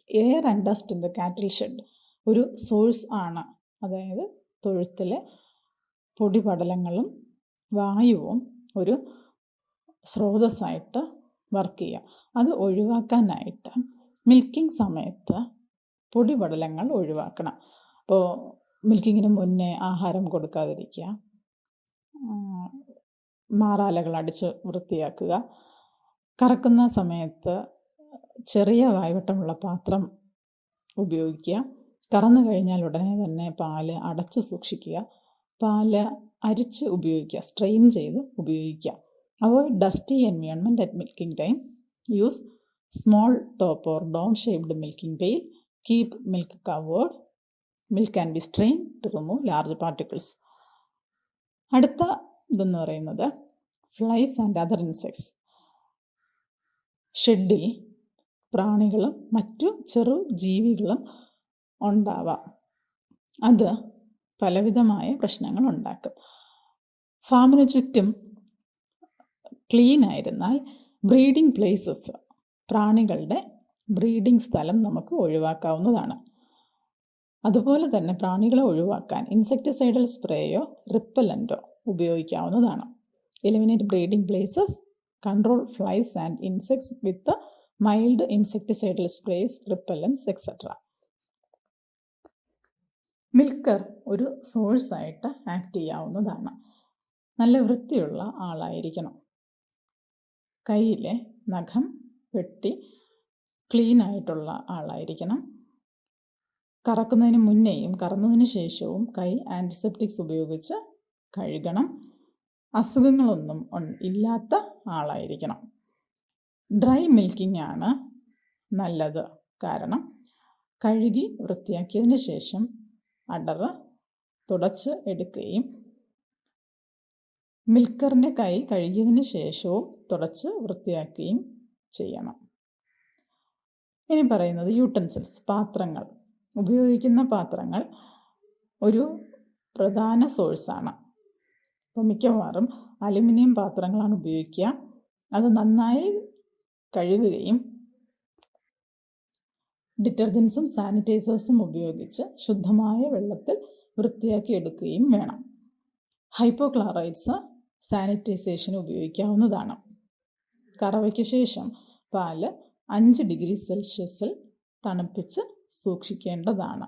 air and dust in the cattle shed ഒരു source ആണ്. അതായത് തൊഴുത്തിലെ പൊടിപടലങ്ങളും വായുവും ഒരു സ്രോതസ്സായിട്ട് work ചെയ്യുക. അത് ഒഴിവാക്കാനായിട്ട് മിൽക്കിംഗ് സമയത്ത് പൊടിപടലങ്ങൾ ഒഴിവാക്കണം. അപ്പോൾ മിൽക്കിങ്ങിന് മുന്നേ ആഹാരം കൊടുക്കാതിരിക്കുക, മാറാലകൾ അടിച്ച് വൃത്തിയാക്കുക, കറക്കുന്ന സമയത്ത് ചെറിയ വായ്വട്ടമുള്ള പാത്രം ഉപയോഗിക്കുക, കറന്നു കഴിഞ്ഞാൽ ഉടനെ തന്നെ പാല് അടച്ച് സൂക്ഷിക്കുക, പാല് അരിച്ച് ഉപയോഗിക്കുക, സ്ട്രെയിൻ ചെയ്ത് ഉപയോഗിക്കുക. Avoid dusty environment at milking time. Use small top or dome shaped milking pail. Keep milk covered. Milk can be strain to remove large particles. അടുത്ത ഇതെന്ന് പറയുന്നത് ഫ്ലൈസ് ആൻഡ് അതർ ഇൻസെക്ട്സ്. ഷെഡിൽ പ്രാണികളും മറ്റു ചെറു ജീവികളും ഉണ്ടാവാം. അത് പലവിധമായ പ്രശ്നങ്ങൾ ഉണ്ടാക്കും. ഫാമിന് ചുറ്റും ക്ലീൻ ആയിരുന്നാൽ ബ്രീഡിംഗ് പ്ലേസസ്, പ്രാണികളുടെ ബ്രീഡിംഗ് സ്ഥലം നമുക്ക് ഒഴിവാക്കാവുന്നതാണ്. അതുപോലെ തന്നെ പ്രാണികളെ ഒഴിവാക്കാൻ ഇൻസെക്ടിസൈഡൽ സ്പ്രേയോ റിപ്പല്ലൻറ്റോ ഉപയോഗിക്കാവുന്നതാണ്. Eliminate breeding places, control flies and insects with mild insecticidal sprays, repellents etcetera. Milker ഒരു സോഴ്സായിട്ട് ആക്ട് ചെയ്യാവുന്നതാണ്. നല്ല വൃത്തിയുള്ള ആളായിരിക്കണം. കയ്യിലെ നഖം വെട്ടി ക്ലീൻ ആയിട്ടുള്ള ആളായിരിക്കണം. കറക്കുന്നതിന് മുന്നേയും കറന്നതിന് ശേഷവും കൈ ആൻറ്റിസെപ്റ്റിക്സ് ഉപയോഗിച്ച് കഴുകണം. അസുഖങ്ങളൊന്നും ഇല്ലാത്ത ആളായിരിക്കണം. ഡ്രൈ മിൽക്കിംഗ് ആണ് നല്ലത്. കാരണം കഴുകി വൃത്തിയാക്കിയതിന് ശേഷം അടറ് തുടച്ച് എടുക്കുകയും മിൽക്കറിൻ്റെ കൈ കഴുകിയതിന് ശേഷവും തുടച്ച് വൃത്തിയാക്കുകയും ചെയ്യണം. ഇനി പറയുന്നത് യൂട്ടൻസിൽസ്, പാത്രങ്ങൾ. ഉപയോഗിക്കുന്ന പാത്രങ്ങൾ ഒരു പ്രധാന സോഴ്സാണ്. അപ്പോൾ മിക്കവാറും അലുമിനിയം പാത്രങ്ങളാണ് ഉപയോഗിക്കുക. അത് നന്നായി കഴുകുകയും ഡിറ്റർജൻസും സാനിറ്റൈസേഴ്സും ഉപയോഗിച്ച് ശുദ്ധമായ വെള്ളത്തിൽ വൃത്തിയാക്കി എടുക്കുകയും വേണം. ഹൈപ്പോക്ലോറൈഡ്സ് സാനിറ്റൈസേഷന് ഉപയോഗിക്കാവുന്നതാണ്. കറവയ്ക്ക് ശേഷം പാല് 5 ഡിഗ്രി സെൽഷ്യസിൽ തണുപ്പിച്ച് സൂക്ഷിക്കേണ്ടതാണ്.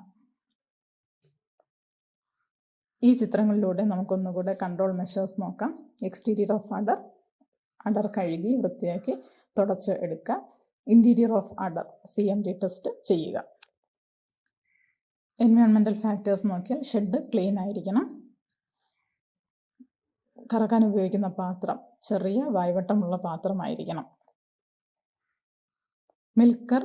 ഈ ചിത്രങ്ങളിലൂടെ നമുക്കൊന്നുകൂടെ കൺട്രോൾ മെഷേഴ്സ് നോക്കാം. എക്സ്റ്റീരിയർ ഓഫ് അഡർ, അഡർ കഴുകി വൃത്തിയാക്കി തുടച്ച് എടുക്കുക. ഇൻറ്റീരിയർ ഓഫ് അഡർ CMD ടെസ്റ്റ് ചെയ്യുക. എൻവയോൺമെൻറ്റൽ ഫാക്ടേഴ്സ് നോക്കിയാൽ ഷെഡ് ക്ലീൻ ആയിരിക്കണം. കറക്കാൻ ഉപയോഗിക്കുന്ന പാത്രം ചെറിയ വായ്വട്ടമുള്ള പാത്രമായിരിക്കണം. മിൽക്കർ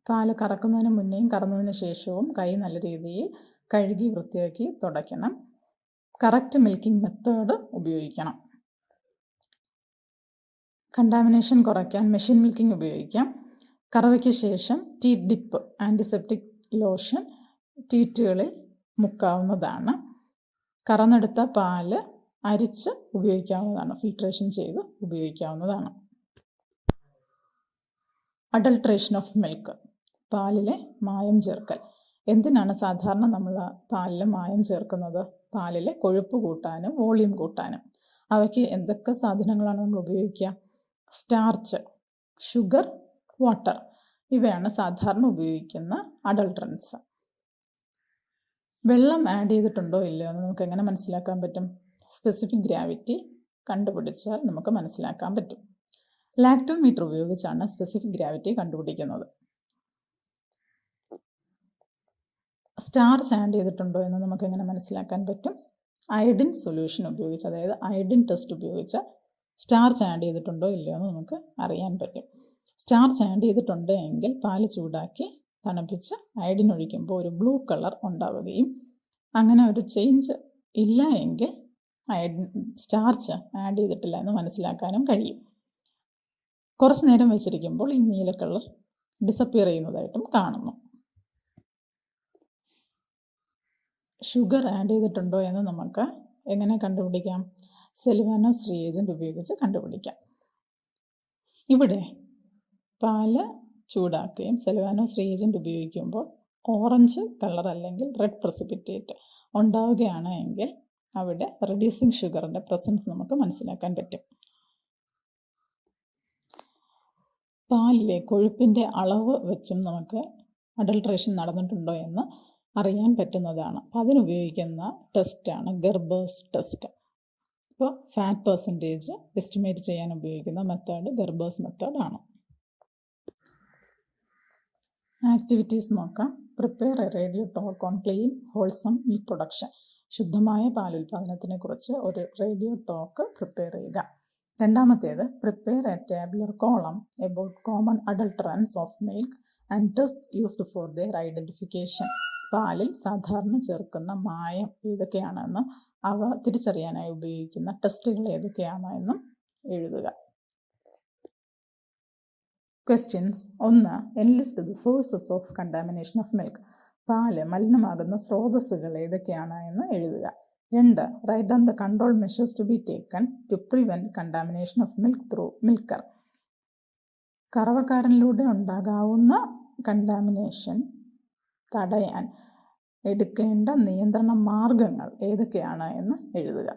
പാല് കറക്കുന്നതിന് മുന്നേയും കറന്നതിന് ശേഷവും കൈ നല്ല രീതിയിൽ കഴുകി വൃത്തിയാക്കി തുടയ്ക്കണം. കറക്റ്റ് മിൽക്കിംഗ് മെത്തേഡ് ഉപയോഗിക്കണം. കണ്ടാമിനേഷൻ കുറയ്ക്കാൻ മെഷീൻ മിൽക്കിംഗ് ഉപയോഗിക്കാം. കറവയ്ക്ക് ശേഷം ടീത്ത് ഡിപ്പ്, ആൻറ്റിസെപ്റ്റിക് ലോഷൻ ടീറ്റുകളിൽ മുക്കാവുന്നതാണ്. കറന്നെടുത്ത പാല് അരിച്ച് ഉപയോഗിക്കാവുന്നതാണ്. ഫിൽട്രേഷൻ ചെയ്ത് ഉപയോഗിക്കാവുന്നതാണ്. അഡൾട്രേഷൻ ഓഫ് മിൽക്ക്, പാലിലെ മായം ചേർക്കൽ. എന്തിനാണ് സാധാരണ നമ്മൾ പാലിൽ മായം ചേർക്കുന്നത്? പാലിലെ കൊഴുപ്പ് കൂട്ടാനും വോളിയം കൂട്ടാനും. അവയ്ക്ക് എന്തൊക്കെ സാധനങ്ങളാണ് നമ്മൾ ഉപയോഗിക്കുക? സ്റ്റാർച്ച്, ഷുഗർ, വാട്ടർ, ഇവയാണ് സാധാരണ ഉപയോഗിക്കുന്ന അഡൾട്രൻസ്. വെള്ളം ആഡ് ചെയ്തിട്ടുണ്ടോ ഇല്ലയോ എന്ന് നമുക്ക് എങ്ങനെ മനസ്സിലാക്കാൻ പറ്റും? സ്പെസിഫിക് ഗ്രാവിറ്റി കണ്ടുപിടിച്ചാൽ നമുക്ക് മനസ്സിലാക്കാൻ പറ്റും. ലാക്ടോമീറ്റർ ഉപയോഗിച്ചാണ് സ്പെസിഫിക് ഗ്രാവിറ്റി കണ്ടുപിടിക്കുന്നത്. സ്റ്റാർച്ച് ആഡ് ചെയ്തിട്ടുണ്ടോ എന്ന് നമുക്ക് എങ്ങനെ മനസ്സിലാക്കാൻ പറ്റും? അയഡിൻ സൊല്യൂഷൻ ഉപയോഗിച്ച്, അതായത് അയഡിൻ ടെസ്റ്റ് ഉപയോഗിച്ച് സ്റ്റാർച്ച് ആഡ് ചെയ്തിട്ടുണ്ടോ ഇല്ലയോ എന്ന് നമുക്ക് അറിയാൻ പറ്റും. സ്റ്റാർച്ച് ആഡ് ചെയ്തിട്ടുണ്ട് എങ്കിൽ പാല് ചൂടാക്കി തണുപ്പിച്ച് അയഡിൻ ഒഴിക്കുമ്പോൾ ഒരു ബ്ലൂ കളർ ഉണ്ടാവുകയും, അങ്ങനെ ഒരു ചേഞ്ച് ഇല്ല എങ്കിൽ സ്റ്റാർച്ച് ആഡ് ചെയ്തിട്ടില്ല എന്ന് മനസ്സിലാക്കാനും കഴിയും. കുറച്ച് നേരം വെച്ചിരിക്കുമ്പോൾ ഈ നീല കളർ ഡിസപ്പിയർ ചെയ്യുന്നതായിട്ടും കാണുന്നു. ഷുഗർ ആഡ് ചെയ്തിട്ടുണ്ടോ എന്ന് നമുക്ക് എങ്ങനെ കണ്ടുപിടിക്കാം? സെലിവാനോസ് റിയേജൻറ്റ് ഉപയോഗിച്ച് കണ്ടുപിടിക്കാം. ഇവിടെ പാല് ചൂടാക്കുകയും സെലിവാനോസ് റിയേജൻറ്റ് ഉപയോഗിക്കുമ്പോൾ ഓറഞ്ച് കളർ അല്ലെങ്കിൽ റെഡ് പ്രസിപ്പിറ്റേറ്റ് ഉണ്ടാവുകയാണ് എങ്കിൽ അവിടെ റെഡ്യൂസിങ് ഷുഗറിൻ്റെ പ്രസൻസ് നമുക്ക് മനസ്സിലാക്കാൻ പറ്റും. പാലിലെ കൊഴുപ്പിൻ്റെ അളവ് വെച്ചും നമുക്ക് അഡൾട്രേഷൻ നടന്നിട്ടുണ്ടോ എന്ന് അറിയാൻ പറ്റുന്നതാണ്. അപ്പോൾ അതിനുപയോഗിക്കുന്ന ടെസ്റ്റാണ് ഗെർബേഴ്സ് ടെസ്റ്റ്. അപ്പോൾ ഫാറ്റ് പെർസെൻറ്റേജ് എസ്റ്റിമേറ്റ് ചെയ്യാൻ ഉപയോഗിക്കുന്ന മെത്തേഡ് ഗെർബേഴ്സ് മെത്തേഡാണ്. ആക്ടിവിറ്റീസ് നോക്കാം. Prepare a radio talk on clean wholesome milk production. ശുദ്ധമായ പാലുൽപാദനത്തിനെ കുറിച്ച് ഒരു റേഡിയോ ടോക്ക് പ്രിപ്പയർ ചെയ്യുക. രണ്ടാമത്തേത് prepare a tabular column about common adulterants of milk and test used for their identification. പാലിൽ സാധാരണ ചേർക്കുന്ന മായം ഏതൊക്കെയാണെന്നും അവ തിരിച്ചറിയാനായി ഉപയോഗിക്കുന്ന ടെസ്റ്റുകൾ ഏതൊക്കെയാണെന്നും എഴുതുക. Questions: 1. Enlist the sources of contamination of milk. പാല് മലിനമാകുന്ന സ്രോതസ്സുകൾ ഏതൊക്കെയാണ് എന്ന് എഴുതുക. 2. Write down the control measures to be taken to prevent contamination of milk through milker. കറവക്കാരനിലൂടെ ഉണ്ടാകാവുന്ന കണ്ടാമിനേഷൻ തടയാൻ എടുക്കേണ്ട നിയന്ത്രണ മാർഗങ്ങൾ ഏതൊക്കെയാണ് എന്ന് എഴുതുക.